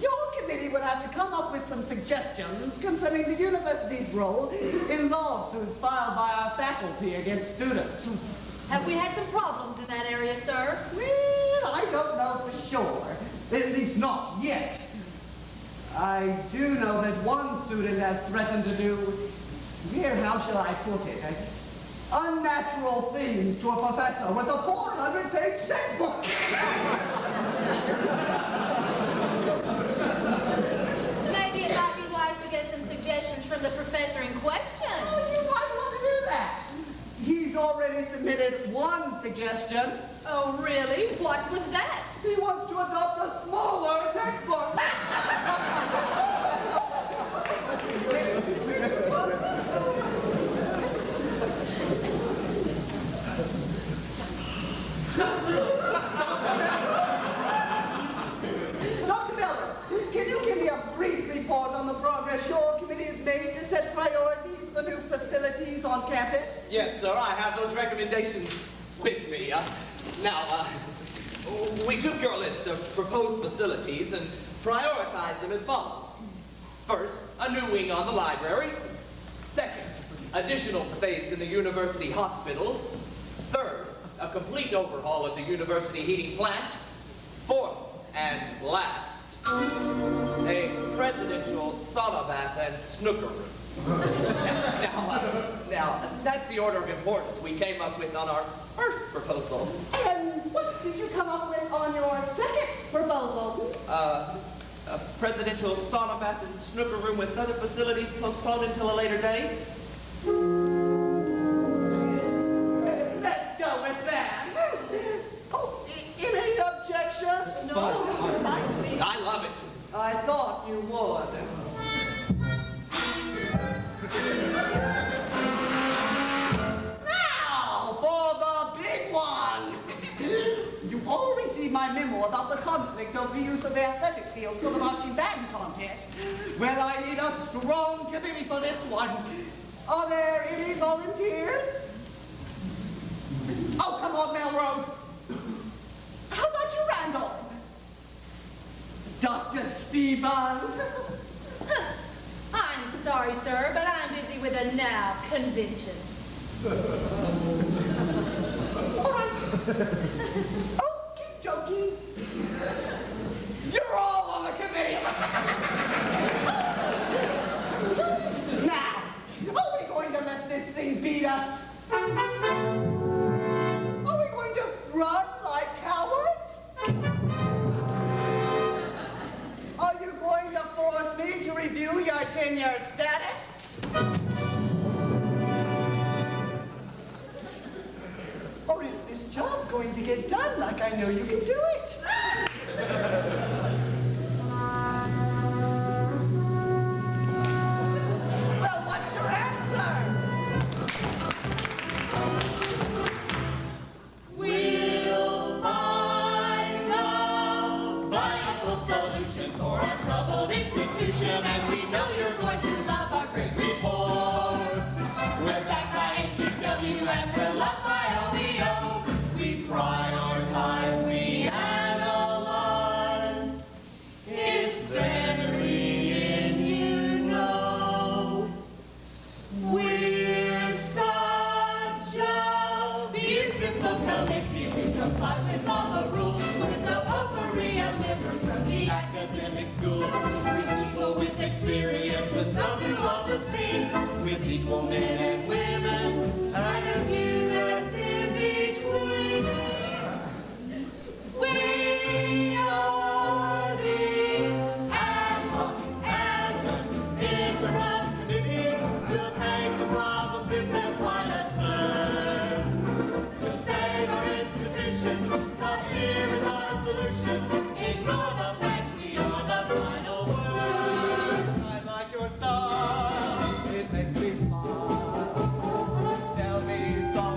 Your committee will have to come up with some suggestions concerning the university's role in lawsuits filed by our faculty against students. Have we had some problems in that area, sir? Well, I don't know for sure. At least not yet. I do know that one student has threatened to do, well, how shall I put it, unnatural things to a professor with a 400-page textbook. Maybe it might be wise to get some suggestions from the professor in question. Oh, you might want to do that. He's already submitted one suggestion. Oh, really? What was that? He wants to adopt a smaller textbook. Dr. Miller, can you give me a brief report on the progress your committee has made to set priorities for new facilities on campus? Yes, sir, I have those recommendations with me. We took your list of proposed facilities and prioritized them as follows. First, a new wing on the library. Second, additional space in the university hospital. Third, a complete overhaul of the university heating plant. Fourth, and last, a presidential sauna bath and snooker room. Now, that's the order of importance we came up with on our first proposal. And what did you come up with on your second proposal? A presidential sauna bath and snooker room with other facilities postponed until a later date. Let's go with that. Oh, any objections? I love it. I thought you would. Now, for the big one. You all received my memo about the conflict of the use of the athletic field for the marching band contest. Well, I need a strong committee for this one. Are there any volunteers? Oh, come on, Melrose. How about you, Randall? Dr. Stevens? I'm sorry, sir, but I'm busy with a NOW convention. All right. Okie dokie. You're all on the committee. Now, are we going to let this thing beat us? Are we going to run like cowards? Are you going to force me to review your tenure status? Or is this job going to get done like I know you can do it? Well, what's your answer? We'll find a viable solution for our troubled institution, and we know you're going to love our great report. We're backed by HEW and we're loved by LBO. We prioritize, we analyze. It's varying, you know. We're such a beautiful committee. We comply with all the rules. We're the potpourri of members from the academic school. With people with experience and some who love the scene. With equal men and women and a few that's in between. We are the ad hoc adjunct interim committee. We'll take the problems if they're quite absurd. We'll save our institution, 'cause here is our solution. Ignore the facts, we are the final word. I like your style. It makes me smile. Tell me something.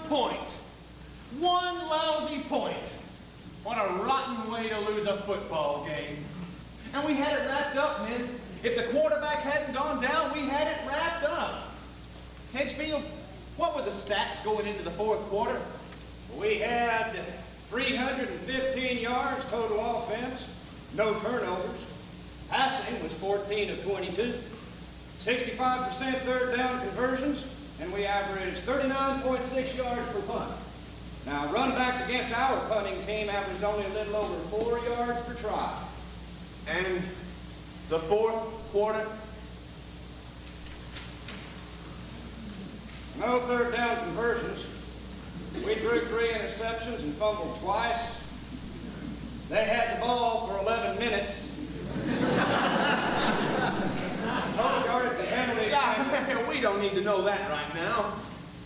point. One lousy point. What a rotten way to lose a football game. And we had it wrapped up, men. If the quarterback hadn't gone down, we had it wrapped up. Hedgefield, what were the stats going into the fourth quarter? We had 315 yards total offense, no turnovers. Passing was 14 of 22, 65% third down conversions, and we averaged 39.6 yards per punt. Now, runbacks against our punting team averaged only a little over 4 yards per try. And the fourth quarter? No third down conversions. We threw 3 interceptions and fumbled twice. They had the ball for 11 minutes. Total yardage for penalties. Yeah, we don't need to know that right now.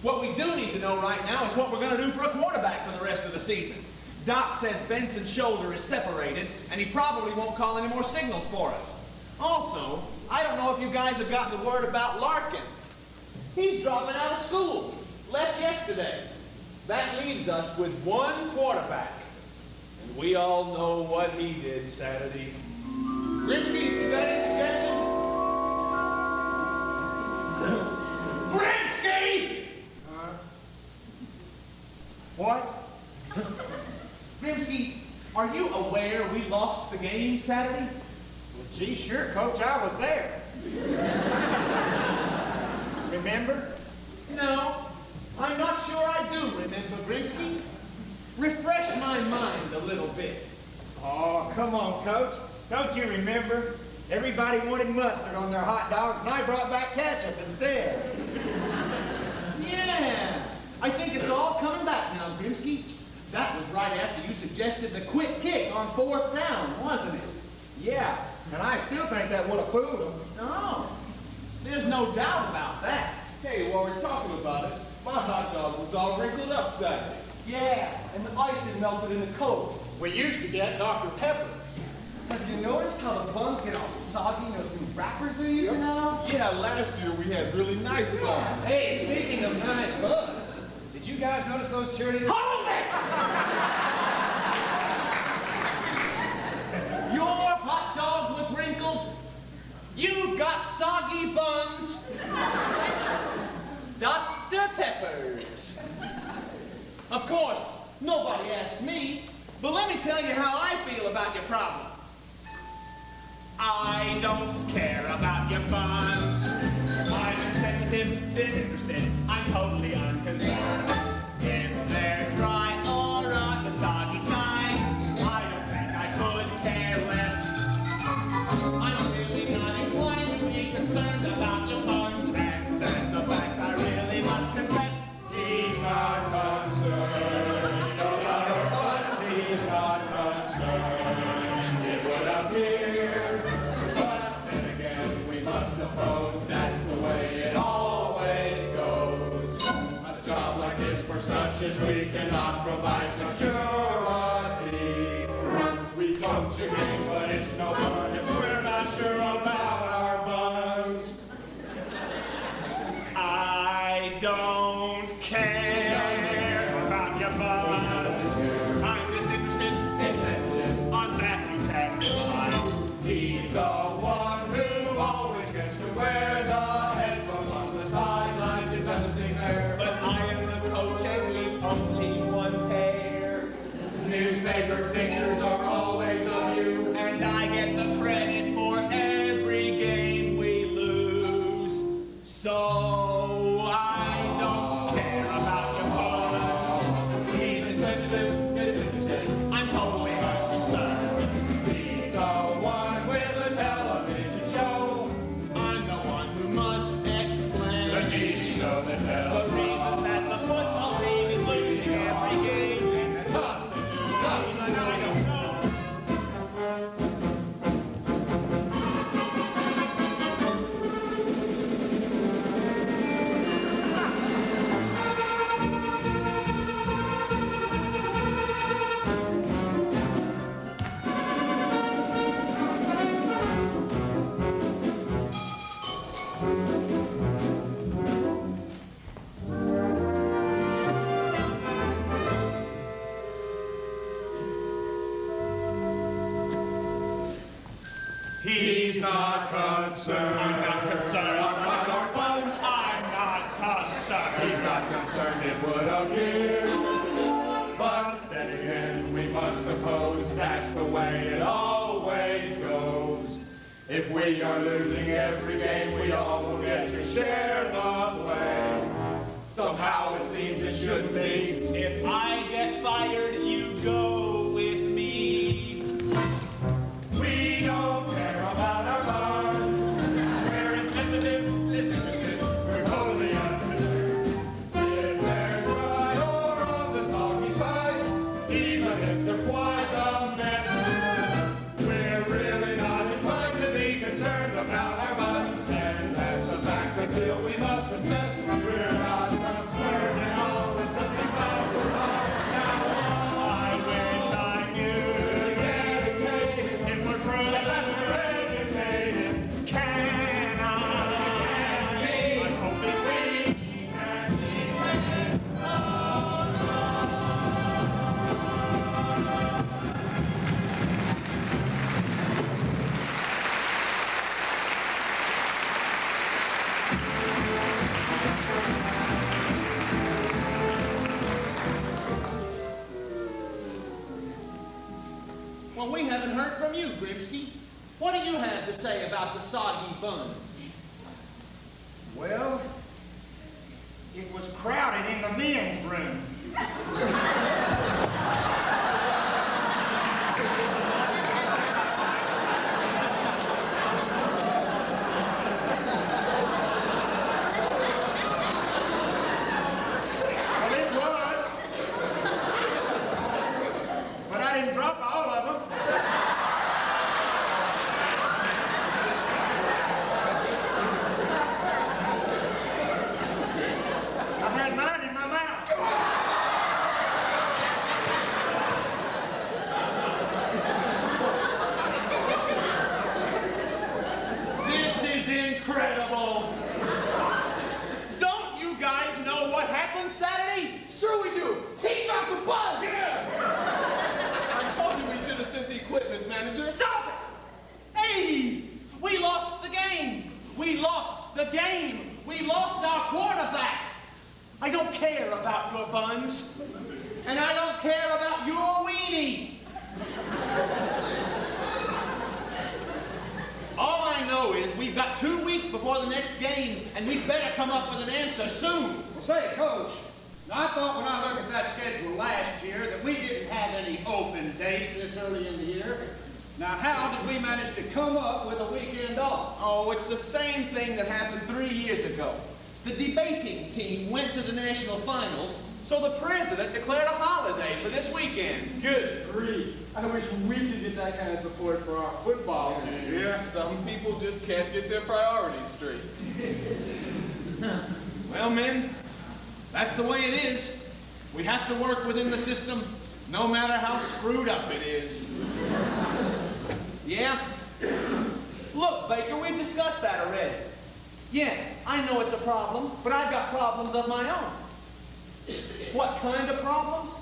What we do need to know right now is what we're going to do for a quarterback for the rest of the season. Doc says Benson's shoulder is separated, and he probably won't call any more signals for us. Also, I don't know if you guys have gotten the word about Larkin. He's dropping out of school. Left yesterday. That leaves us with one quarterback. And we all know what he did Saturday. Grimsky, you got any suggestions? Grimsky! What? Grimsky, are you aware we lost the game Saturday? Well, gee, sure, Coach, I was there. Remember? No, I'm not sure I do remember, Grimsky. Refresh my mind a little bit. Oh, come on, Coach. Don't you remember? Everybody wanted mustard on their hot dogs, and I brought back ketchup instead. Yeah, I think it's all coming back now, Grimsky. That was right after you suggested the quick kick on 4th down, wasn't it? Yeah, and I still think that would have fooled them. No, there's no doubt about that. Hey, while we're talking about it, my hot dog was all wrinkled up Saturday. Yeah, and the ice had melted in the coats. We used to get Dr. Pepper's. Have you noticed how the buns get all soggy in those new wrappers they're using now? Yeah, last year we had really nice buns. Hey, speaking of nice buns, did you guys notice those cheerleaders? Hold it! Your hot dog was wrinkled. You've got soggy buns. Dr. Pepper's. Of course, nobody asked me, but let me tell you how I feel about your problem. I don't care about your buns. I'm insensitive, disinterested. I'm totally unconcerned. If they're dry or on the soggy side, I don't think I could care less. I'm really not inclined to be concerned about your buns, and that's a fact I really must confess. He's not concerned about our buns. He's not concerned. It would appear, but then again, we must suppose that's the way it always goes. A job like this for such as we cannot provide security. We coach a game, but it's no fun if we're not sure about our buns. I don't care about your buns. I'm disinterested, Insensitive. on that you can rely. He's the one who always gets to wear the headphones on the sidelines. It doesn't seem fair, But I am the coach and we only one pair. newspaper pictures are always of you. And I get the credit for every game we lose. So I don't care about your buns. He's insensitive, disinterested. I'm totally unconcerned. He's the one with the television He's not concerned. I'm not concerned. About our buns. I'm not concerned. He's not concerned, it would appear. But then again, we must suppose that's the way it always goes. If we are losing every game, we all will get to share the blame. Somehow it seems it shouldn't be. If I get fired, you go with me. We don't care about our buns. We're insensitive, disinterested, we're totally unconcerned. If they're dry or on the soggy side, even if they're quite a mess, we're really not inclined to be concerned about our buns. And that's a fact until we must confess we're not concerned at all. It's nothing about the I wish I knew dedicated. if we're truly Educated. can I hope that we And we Well, we haven't heard from you, Grimsky. What do you have to say about the soggy buns? Well, it was crowded in the men's room. Well, it was. But I didn't drop all of them. I had mine in my mouth. This is incredible. Don't you guys know what happened Saturday? Sure we do. He dropped the ball. I told you we should have sent the equipment, manager. Stop it! Hey, we lost the game. We lost the game. We lost our quarterback. I don't care about your buns. And I don't care about your weenie. All I know is we've got 2 weeks before the next game, and we'd better come up with an answer soon. Well, say, Coach, I thought when I looked at that schedule last year that we didn't have any open days this early in the year. Now, how did we manage to come up with a weekend off? Oh, it's the same thing that happened 3 years ago. The debating team went to the national finals, so the president declared a holiday for this weekend. Good grief. I wish we could get that kind of support for our football team. Yeah. Some people just can't get their priorities straight. Well, men, that's the way it is. We have to work within the system, no matter how screwed up it is. Yeah? Look, Baker, we've discussed that already. Yeah, I know it's a problem, but I've got problems of my own. What kind of problems?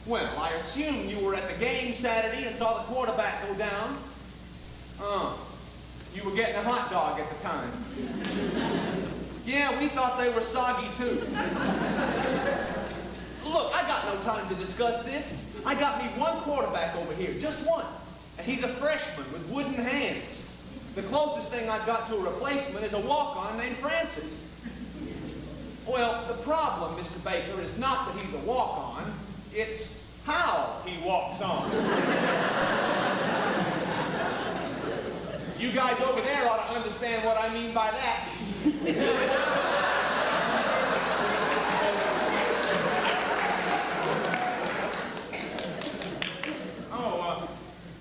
Well, I assume you were at the game Saturday and saw the quarterback go down. Oh, you were getting a hot dog at the time. Yeah, we thought they were soggy too. Look, I got no time to discuss this. I got me one quarterback over here, just one. And he's a freshman with wooden hands. The closest thing I've got to a replacement is a walk-on named Francis. Well, the problem, Mr. Baker, is not that he's a walk-on, it's how he walks on. You guys over there ought to understand what I mean by that.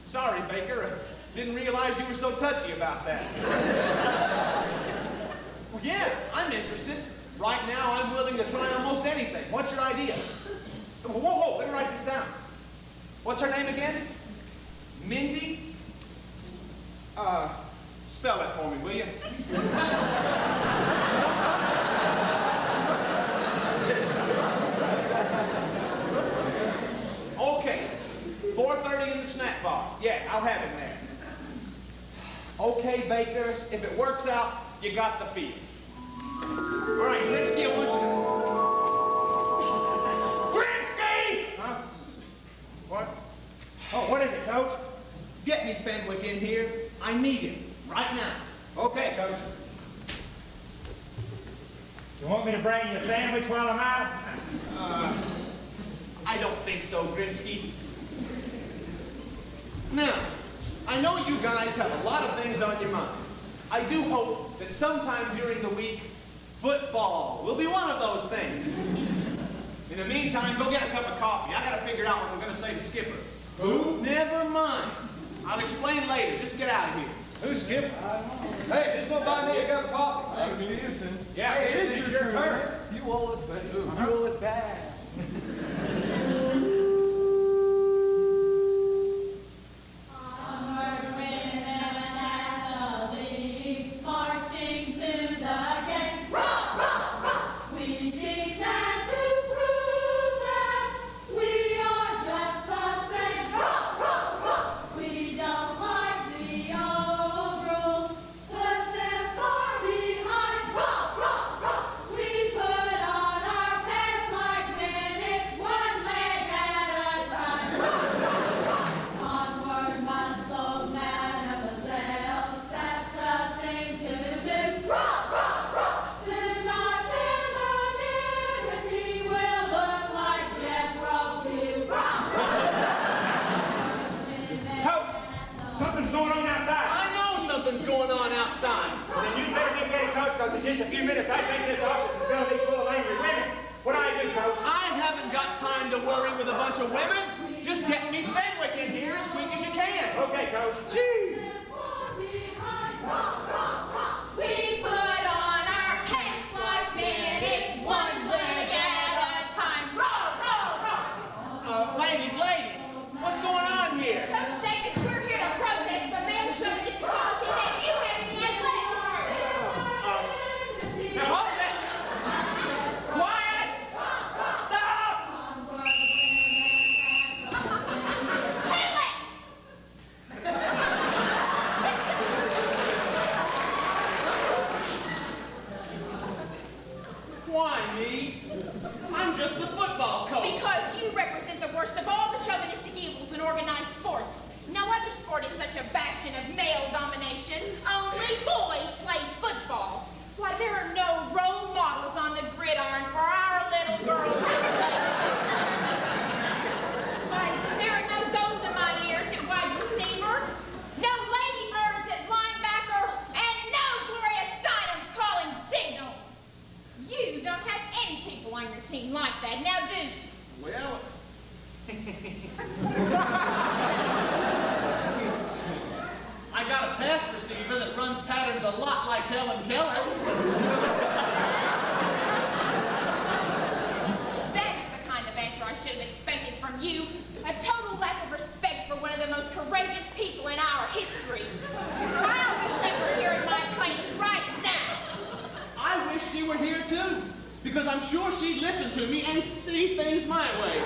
Sorry, Baker. Didn't realize you were so touchy about that. Well, yeah, I'm interested. Right now, I'm willing to try almost anything. What's your idea? Whoa, let me write this down. What's her name again? Mindy? Spell that for me, will you? Okay. 4:30 in the snack bar. Yeah, I'll have it there. Okay, Baker. If it works out, you got the field. All right, Grinsky, I want you to... Grinsky! Huh? What? Oh, what is it, Coach? Get me Fenwick in here. I need him right now. Okay, Coach. You want me to bring you a sandwich while I'm out? I don't think so, Grinsky. Now, I know you guys have a lot of things on your mind. I do hope that sometime during the week, football will be one of those things. In the meantime, go get a cup of coffee. I gotta figure out what we're gonna say to Skipper. Who? Never mind. I'll explain later. Just get out of here. Who's Skipper? Hey, who's gonna buy me a cup of coffee? Thanks to you, Sin. Yeah, Hey, it is your turn. You always bad. You always bad. Onward with an athlete, marching to the game. Rock, rock, rock! We demand to prove that we are just the same. Rock, rock, rock! We don't like the old rules, put them far behind. Rock, rock, rock! We put on our pants like minutes, one leg at a time. Rock, rock, rock! Onward, muscle, mademoiselle, that's the thing to do. Rock, rock, rock! Soon our femininity will look like Jethro Tull. Rock, Coach, something's going on outside. I know something's going on outside. Then you better get ready, Coach, because in just a few minutes, I think this office is going to be full of angry women. What do I do, Coach? I haven't got time to worry with a bunch of women. Just get me Fenwick in here as quick as you can. Okay, Coach. Jeez. we put on our pants like minutes, one leg at a time. Row, row, row! Ladies, what's going on here? Coach Davis, we're here to protest the male chauvinist policy that you have in the athletic department. Now hold it. Quiet. Stop. Who left? Why me? I'm just the football coach. Because you represent the worst of all the chauvinistic evils in organized sports. No other sport is such a bastion of male domination. Only boys play football. Why, there are no role models on the gridiron for our little girls to play. Why, there are no gold in my ears at wide receiver, no lady birds at linebacker, and no Gloria Steinem's calling signals. You don't have any people on your team like that, now do you? Well, I got a pass receiver that runs patterns a lot like Helen Keller. That's the kind of answer I should have expected from you. A total lack of respect for one of the most courageous people in our history. I wish you were here in my place right now. I wish she were here too, because I'm sure she'd listen to me and see things my way.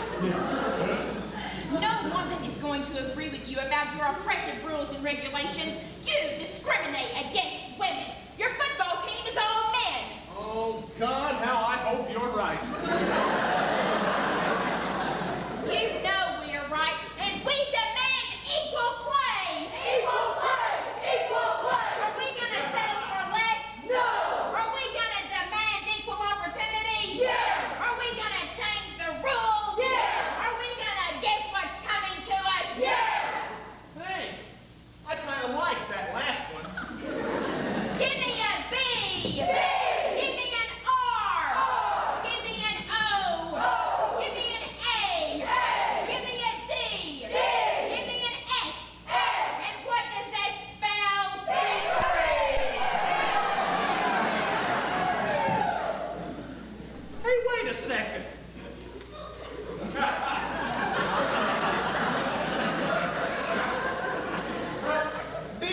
No woman is going to agree with you about your oppressive rules and regulations. You discriminate against women. Your football team is all men. Oh, God, how I hope you're right. You know we're right, and we demand equal play. Equal play! Equal play! Are we gonna settle for less? No! Are we gonna demand equal opportunity? Yes! Are we gonna change the rules? Yes! Are we gonna get what's coming to us? Yes! Hey, I kind of like that last one. Give me a B! B! Give me an R! R! Give me an O! O! Give me an A! A! Give me a D! D! Give me an S! S! And what does that spell? Victory! Hey, wait a second.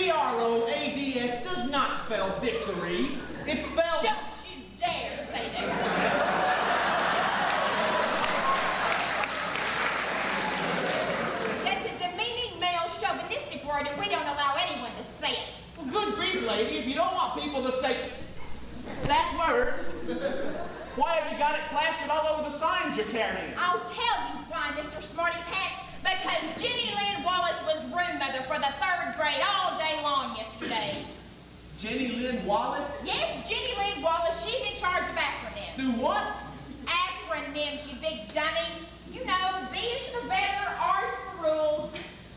B-R-O-A-D-S does not spell victory. It spells... Don't you dare say that! That's a demeaning male chauvinistic word, and we don't allow anyone to say it. Well, good lady, if you don't want people to say that word, why have you got it plastered all over the signs you're carrying? I'll tell you why, Mr. Smarty Pants, because Jenny Lynn Wallace was room mother for the 3rd grade all day long yesterday. Jenny Lynn Wallace? Yes, Jenny Lynn Wallace, she's in charge of acronyms. Do what? Acronyms, you big dummy. You know, B is for better, R is for rules.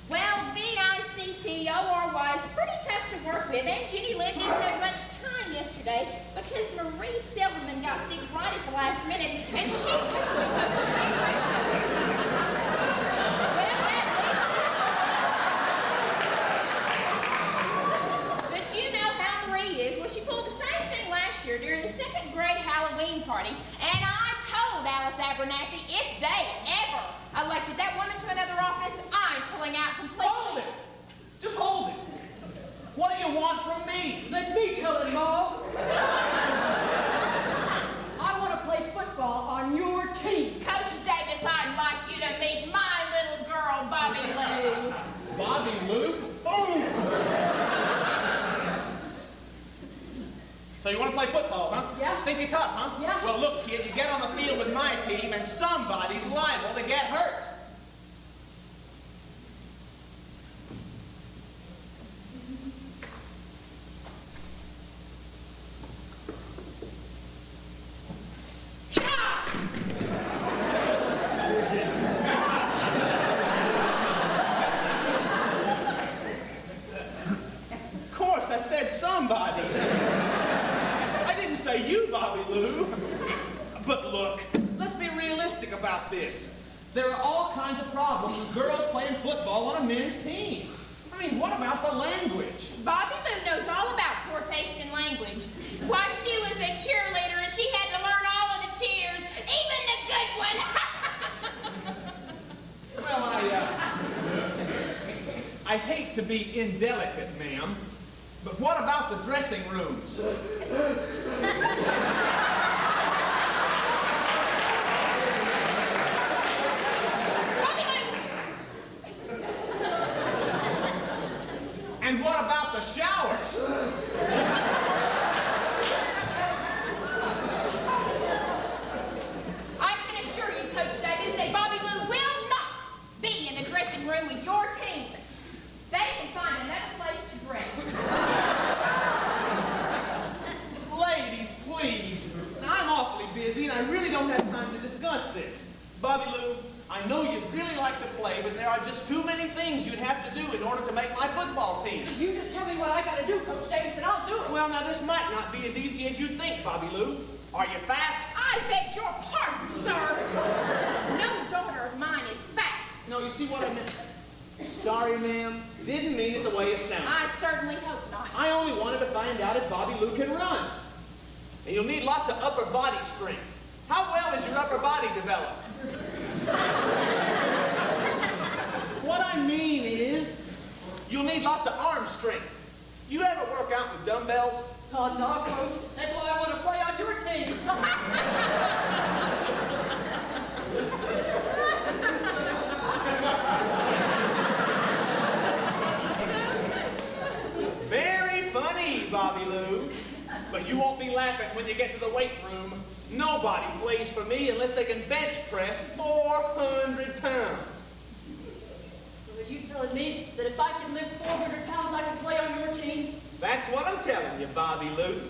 Well, VICTORY is pretty tough to work with, and Jenny Lynn didn't have much time yesterday because Marie Silverman got sick right at the last minute, and she was supposed to be room mother. Well, at least but you know how Marie is. Well, she pulled the same thing last year during the 2nd grade Halloween party, and I told Alice Abernathy if they ever elected that woman to another office, I'm pulling out completely. Hold it! Just hold it! What do you want from me? Let me tell it, Ma. I want to play football on your team. Coach Davis, I'd like you to meet my little girl, Bobby Lou. Bobby Lou? Boom! So you want to play football, huh? Yeah. Think you're tough, huh? Yeah. Well, look, kid, you get on the field with my team, and somebody's liable to get hurt. Of course, I said somebody. I didn't say you, Bobby Lou. But look, let's be realistic about this. There are all kinds of problems with girls playing football on a men's team. I mean, what about the language? Bobby Lou knows all about poor taste in language. Why, she was a cheerleader and she had to learn all of the cheers, even the good one. Well, I hate to be indelicate, ma'am, but what about the dressing rooms? And what about the showers? I can assure you, Coach Davis, that Bobby Lou will not be in the dressing room with your team. They can find another place to dress. Ladies, please. I'm awfully busy, and I really don't have time to discuss this. Bobby Lou, I know you'd really like to play, but there are just too many things you'd have to do in order to make my football team. You just tell me what I got to do, Coach Davis, and I'll do it. Well, now, this might not be as easy as you think, Bobby Lou. Are you fast? I beg your pardon, sir. No daughter of mine is fast. No, you see what I meant? Sorry, ma'am. Didn't mean it the way it sounded. I certainly hope not. I only wanted to find out if Bobby Lou can run. And you'll need lots of upper body strength. How well is your upper body developed? What I mean is, you'll need lots of arm strength. You ever work out with dumbbells? Oh, no, Coach. That's why I want to play on your team. Very funny, Bobby Lou. But you won't be laughing when you get to the weight room. Nobody plays for me unless they can bench press 400 pounds. So are you telling me that if I can lift 400 pounds, I can play on your team? That's what I'm telling you, Bobby Lou.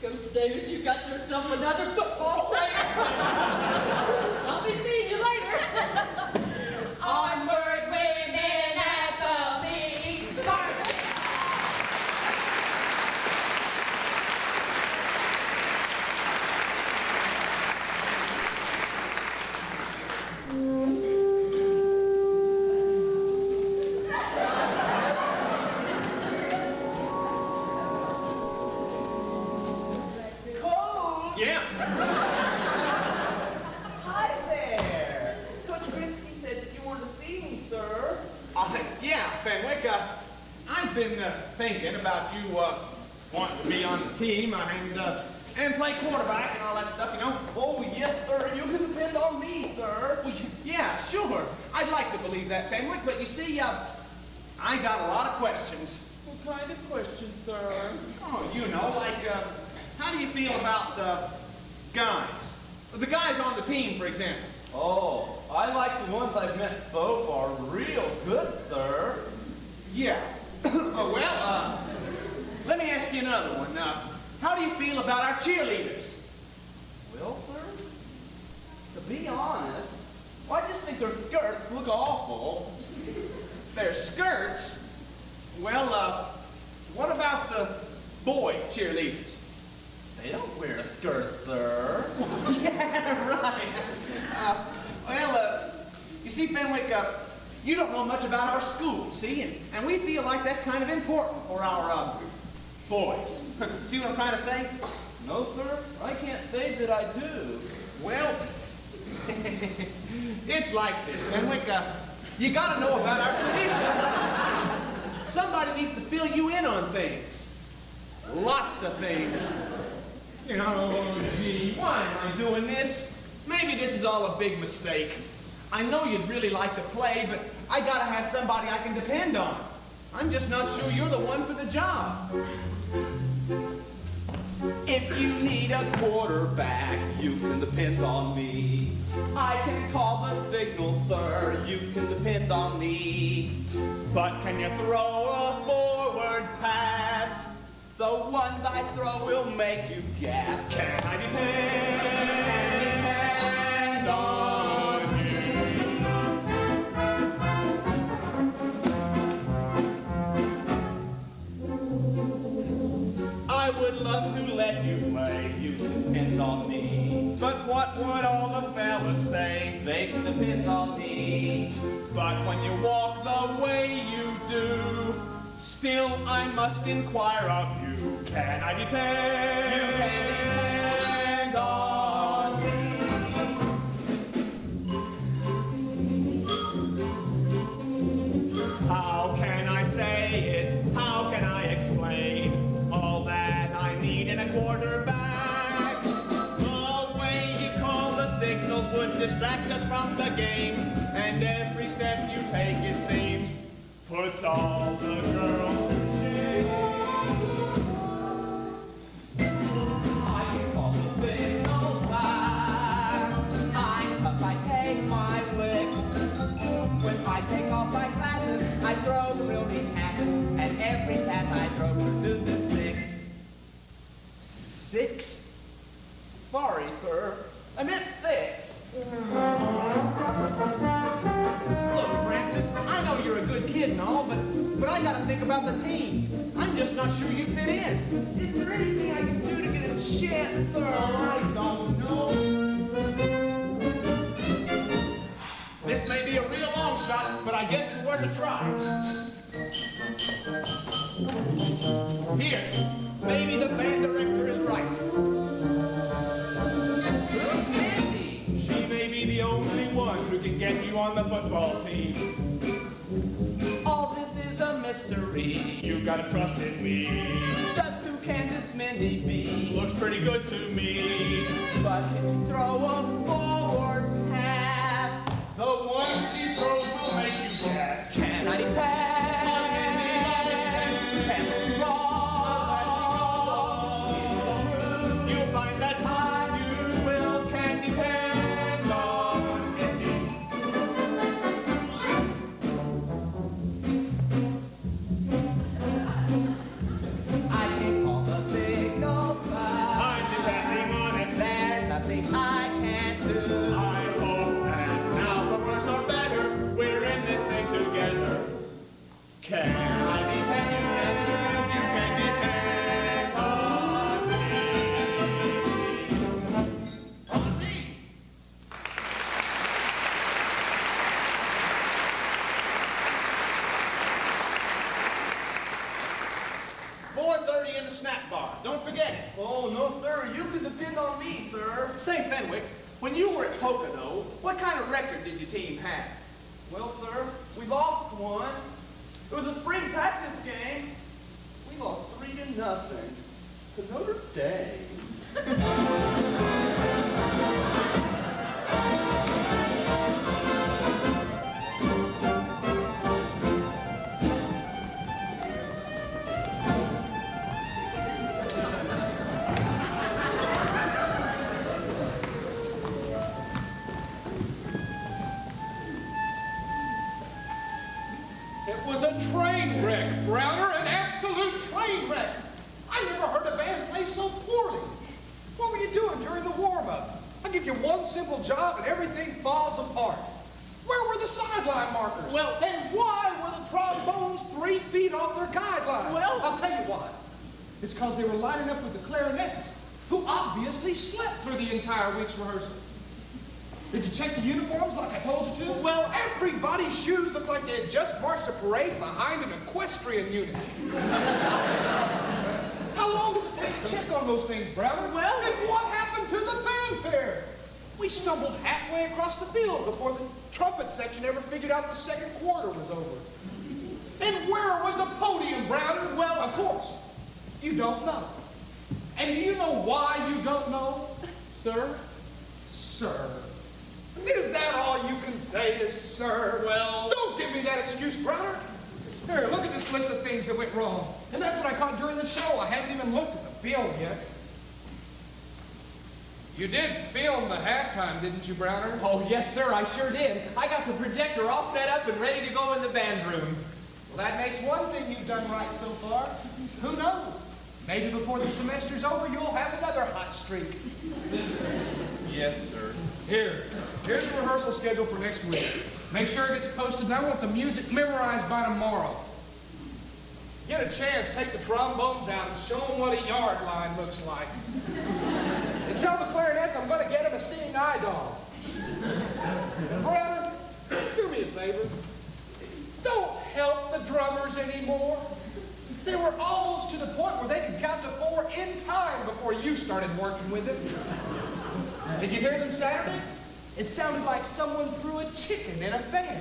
Coach Davis, you got yourself another football player. I'll be seeing you later. Onward, women athletes. Coach! Yeah? Hi there. Coach Grinsky said that you wanted to see me, sir. Yeah, Fenwick, I've been thinking about you wanting to be on the team and play quarterback and all that stuff, you know. Oh, yes, sir. You can depend on me, sir. Well, yeah, sure. I'd like to believe that, Fenwick, but you see, I got a lot of questions. kind of question, sir? Oh, you know, like, how do you feel about, guys? The guys on the team, for example. Oh, I like the ones I've met so far real good, sir. Yeah. Oh, well, let me ask you another one. How do you feel about our cheerleaders? Well, sir, to be honest, I just think their skirts look awful. Their skirts? Well, what about the boy cheerleaders? They don't wear skirts, sir. Yeah, right. Well, you see, Fenwick, you don't know much about our school, see? And we feel like that's kind of important for our, boys. See what I'm trying to say? No, sir, I can't say that I do. Well, it's like this, Fenwick. You gotta know about our traditions. Somebody needs to fill you in on things. Lots of things. You know, gee, why am I doing this? Maybe this is all a big mistake. I know you'd really like to play, but I gotta have somebody I can depend on. I'm just not sure you're the one for the job. If you need a quarterback, you can depend on me. I can call the signal, sir, you can depend on me. But can you throw a forward pass? The ones I throw will make you gasp. Can I depend on you? I would love to let you play, you can depend on me. But what would all the fellas say? They can depend on me. But when you walk the way you do, still I must inquire of you. Can I depend? You can depend on me. How can I say it? How can I explain all that I need in a quarterback? The way you call the signals would distract us from the game, and every step you take, it seems, puts all the girls to shame. I can call the signal back. I'm up, I take my licks. When I take off my glasses, I throw the real neat pass, and every pass I throw produces 6. 6? Sorry, sir. I meant 6. Look, Francis, I know you're a good kid and all, but I gotta think about the team. I'm just not sure you fit in. Is there anything I can do to get a chance, sir? I don't know. This may be a real long shot, but I guess it's worth a try. Here, maybe the band director is right. She may be the only one who can get you on the football team. All this is a mystery. You gotta trust in me. Just who can this Mindy be? Looks pretty good to me. But can you throw a forward pass? The one she throws will make you gasp. Can I depend? Can this be wrong? You'll find that you will can depend on me. I can call the signal back. I'm depending on it. There's nothing I can't do. I hope that now, for worse or better, we're in this thing together. Can I depend? You can depend on me. On me. 4:30 in the snack bar. Don't forget it. Oh, no, sir, you can depend on me, sir. Say, Fenwick, when you were at Pocono, what kind of record did your team have? Well, sir, we lost one. It was a spring practice game. We lost 3-0 to Notre Dame. sideline. Well- I'll tell you why. It's because they were lining up with the clarinets, who obviously slept through the entire week's rehearsal. Did you check the uniforms like I told you to? Well, everybody's shoes looked like they had just marched a parade behind an equestrian unit. How long does it take to check on those things, Browner? Well- and what happened to the fanfare? We stumbled halfway across the field before the trumpet section ever figured out the second quarter was over. And where was the podium, Browner? Well, of course, you don't know. And do you know why you don't know, sir? Sir. Is that all you can say is sir? Well- Don't give me that excuse, Browner. Here, look at this list of things that went wrong. And that's what I caught during the show. I haven't even looked at the film yet. You did film the halftime, didn't you, Browner? Oh, yes, sir, I sure did. I got the projector all set up and ready to go in the band room. Well, that makes one thing you've done right so far. Who knows? Maybe before the semester's over, you'll have another hot streak. Yes, sir. Here's the rehearsal schedule for next week. Make sure it gets posted, and I want the music memorized by tomorrow. Get a chance, take the trombones out and show them what a yard line looks like. And tell the clarinets I'm going to get them a seeing eye dog. Brother, do me a favor. Don't help the drummers anymore. They were almost to the point where they could count to 4 in time before you started working with them. Did you hear them Saturday? It sounded like someone threw a chicken in a fan.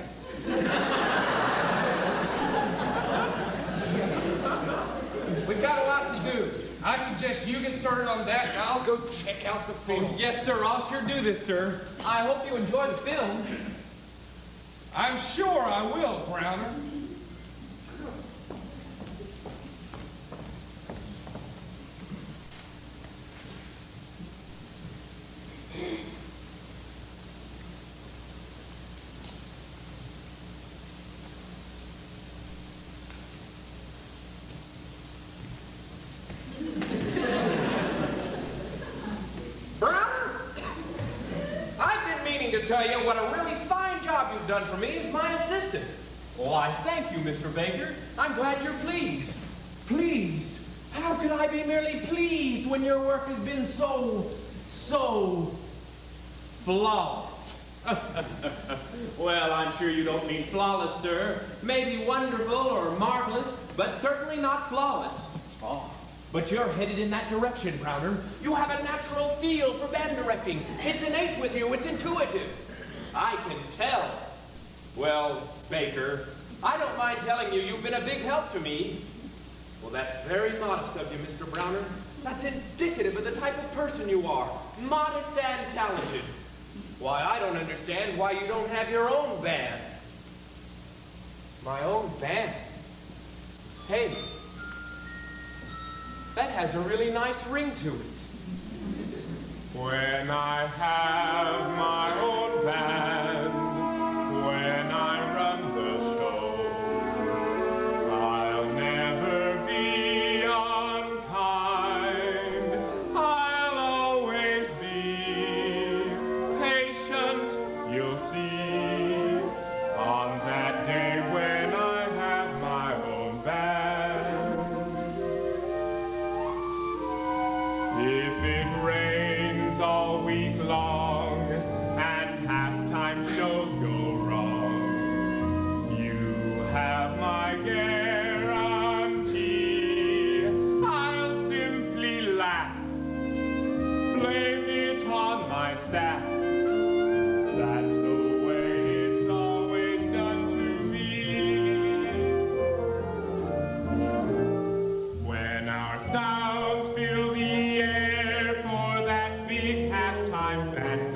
We've got a lot to do. I suggest you get started on that, and I'll go check out the film. Yes, sir, I'll sure do this, sir. I hope you enjoy the film. I'm sure I will, Browner. To tell you what a really fine job you've done for me as my assistant. Why, thank you, Mr. Baker. I'm glad you're pleased. Pleased? How could I be merely pleased when your work has been so flawless? Well, I'm sure you don't mean flawless, sir. Maybe wonderful or marvelous, but certainly not flawless. Oh. But you're headed in that direction, Browner. You have a natural feel for band directing. It's innate with you. It's intuitive. I can tell. Well, Baker, I don't mind telling you you've been a big help to me. Well, that's very modest of you, Mr. Browner. That's indicative of the type of person you are. Modest and talented. Why, I don't understand why you don't have your own band. My own band? Hey. That has a really nice ring to it. When I have my own band, when I run the show, I'll never be unkind. I'll always be patient, you'll see, on that day when I have my own band. If it rains all week long and halftime shows go wrong, you have my guarantee. I'll simply laugh, blame it on my staff. That's the way it's always done to me. When our sounds fill the air for that big halftime band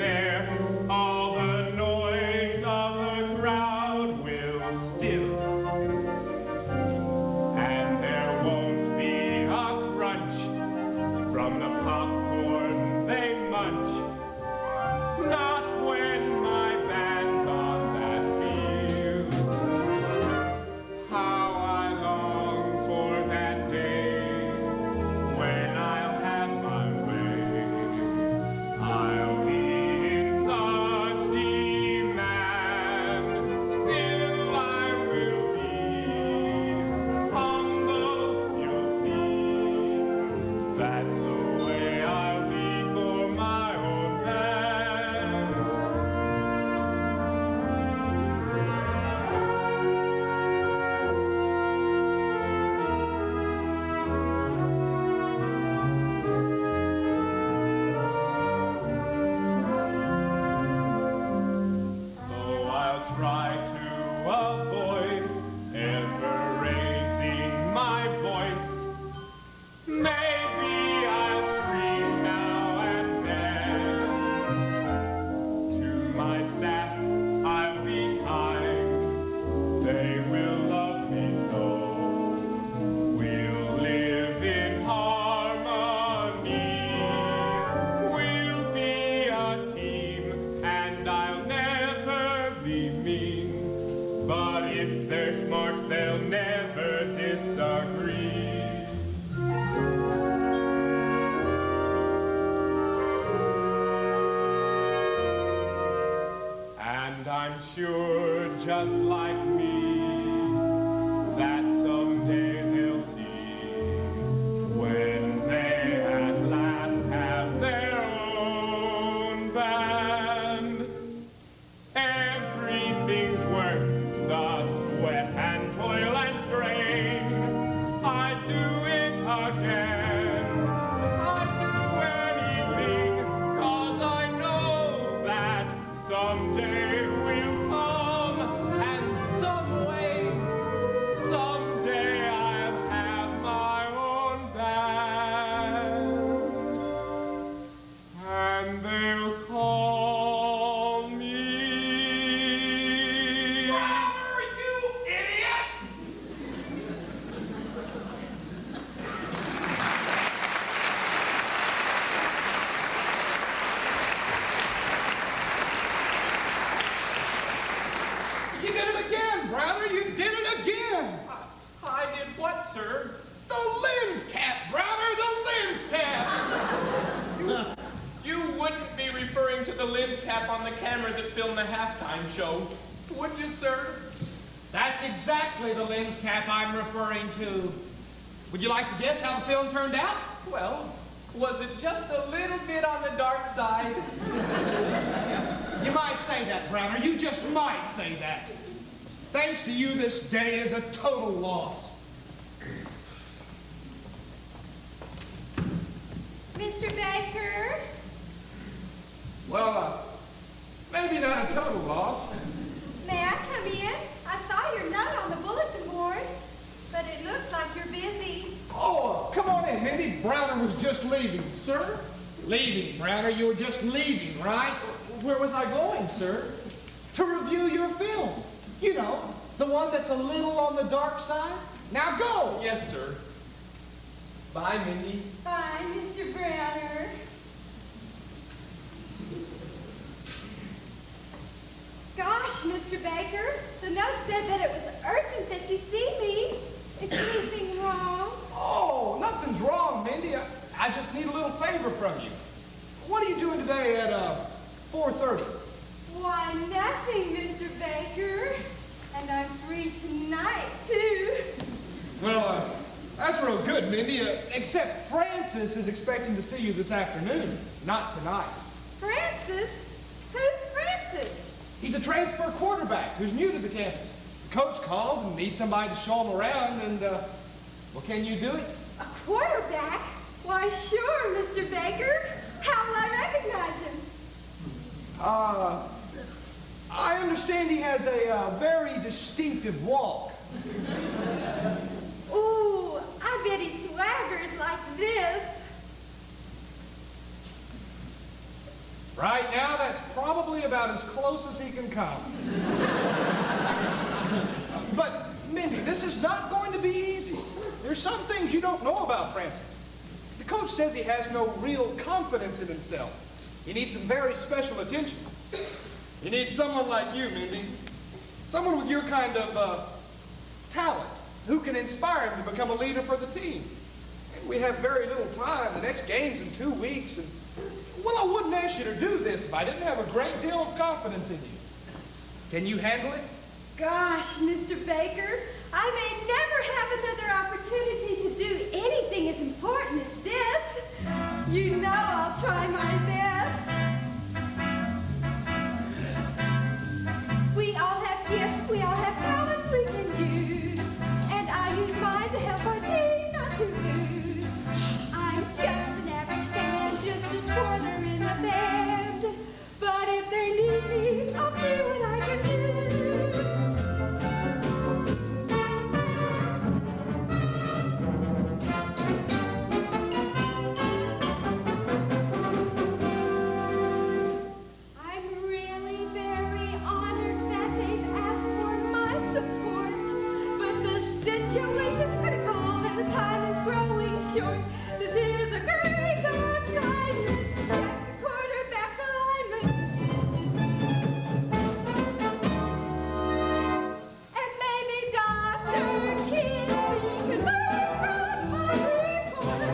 just like me, that someday they'll see when they at last have their own band. Everything's worth the sweat and toil and strain. I'd do it again. I'd do anything, 'cause I know that someday will come, and someday I'll have my own band, and they'll call me. Brother, you idiot! You did it again, Browner. You did it again. I did what, sir? The lens cap, Browner, the lens cap. You wouldn't be referring to the lens cap on the camera that filmed the halftime show, would you, sir? That's exactly the lens cap I'm referring to. Would you like to guess how the film turned out? Well, was it just a little bit on the dark side? You might say that, Browner. You just might say that. Thanks to you, this day is a total loss. Mr. Baker? Well, maybe not a total loss. May I come in? I saw your note on the bulletin board, but it looks like you're busy. Oh, come on in, Mindy. Browner was just leaving. Sir? Leaving, Browner. You were just leaving, right? Where was I going, sir? To review your film. You know, the one that's a little on the dark side. Now go! Yes, sir. Bye, Mindy. Bye, Mr. Browner. Gosh, Mr. Baker, the note said that it was urgent that you see me. Is anything wrong? Oh, nothing's wrong, Mindy. I just need a little favor from you. What are you doing today at 4:30? Why, nothing, Mr. Baker. And I'm free tonight, too. Well, that's real good, Mindy. Except Francis is expecting to see you this afternoon, not tonight. Francis? Who's Francis? He's a transfer quarterback who's new to the campus. The coach called and needs somebody to show him around, and, well, can you do it? A quarterback? Why, sure, Mr. Baker. How will I recognize him? I understand he has a very distinctive walk. Ooh, I bet he swaggers like this. Right now, that's probably about as close as he can come. But, Mindy, this is not going to be easy. There's some things you don't know about Francis. The coach says he has no real confidence in himself. He needs some very special attention. He needs someone like you, Mindy. Someone with your kind of talent who can inspire him to become a leader for the team. And we have very little time. The next game's in 2 weeks. And, well, I wouldn't ask you to do this if I didn't have a great deal of confidence in you. Can you handle it? Gosh, Mr. Baker, I may never have another opportunity to do anything as important as this. You know I'll try my best. We all have gifts, we all have talents we can use. And I use mine to help our team not to lose. I'm just an average fan, just a twirler in the band. But if they need me, I'll see what I can do. Situation's critical and the time is growing short. This is a great assignment to check the quarterback's alignment. And maybe Dr. Kinsey can learn from my report.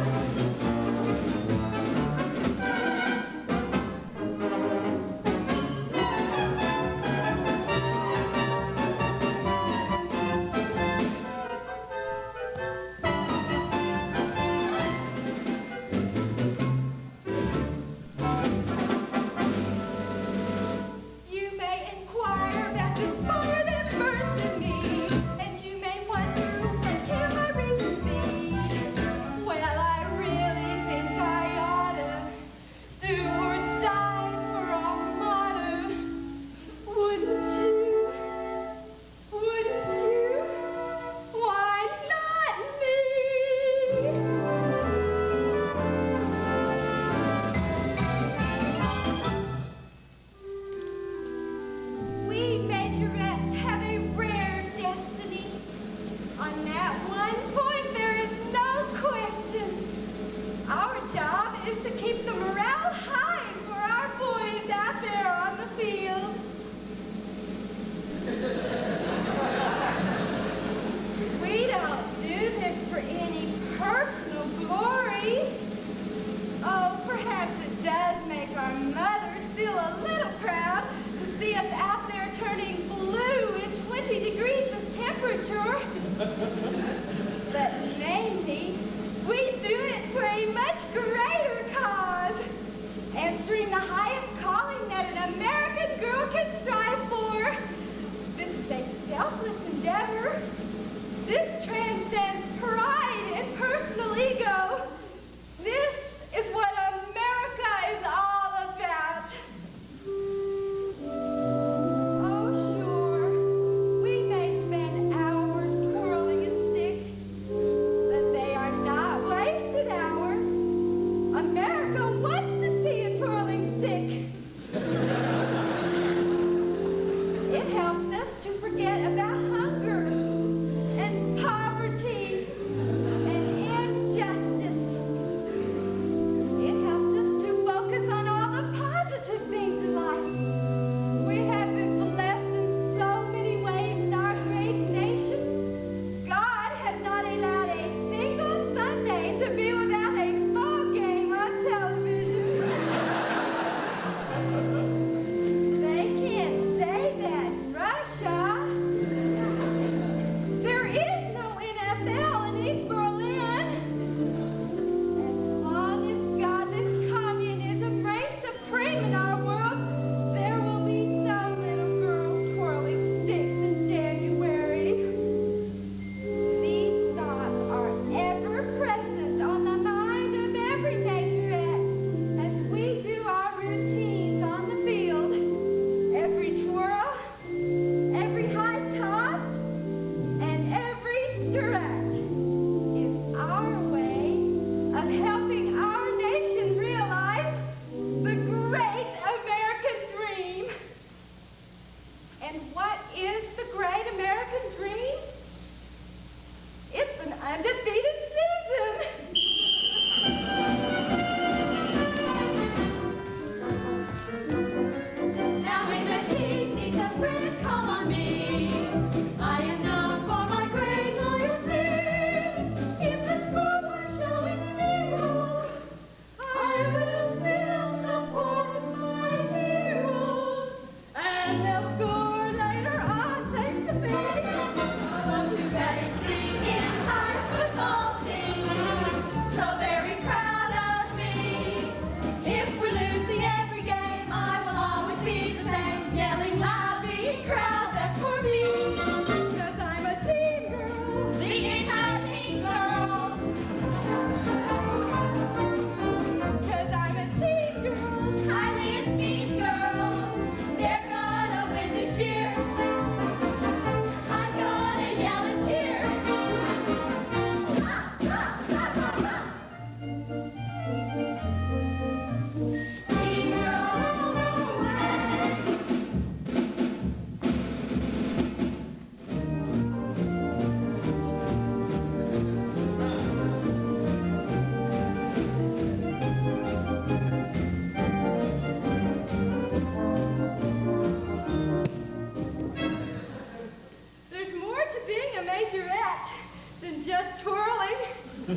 Now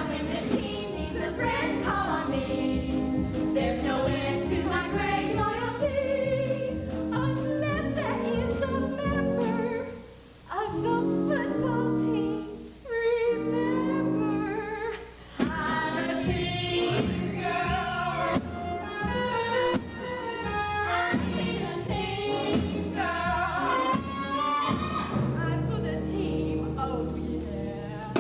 when the team needs a friend, call on me. There's no end to my great loyalty, unless there is a member of the football team. Remember, I'm a team girl. I need a team girl. I'm for the team, oh yeah.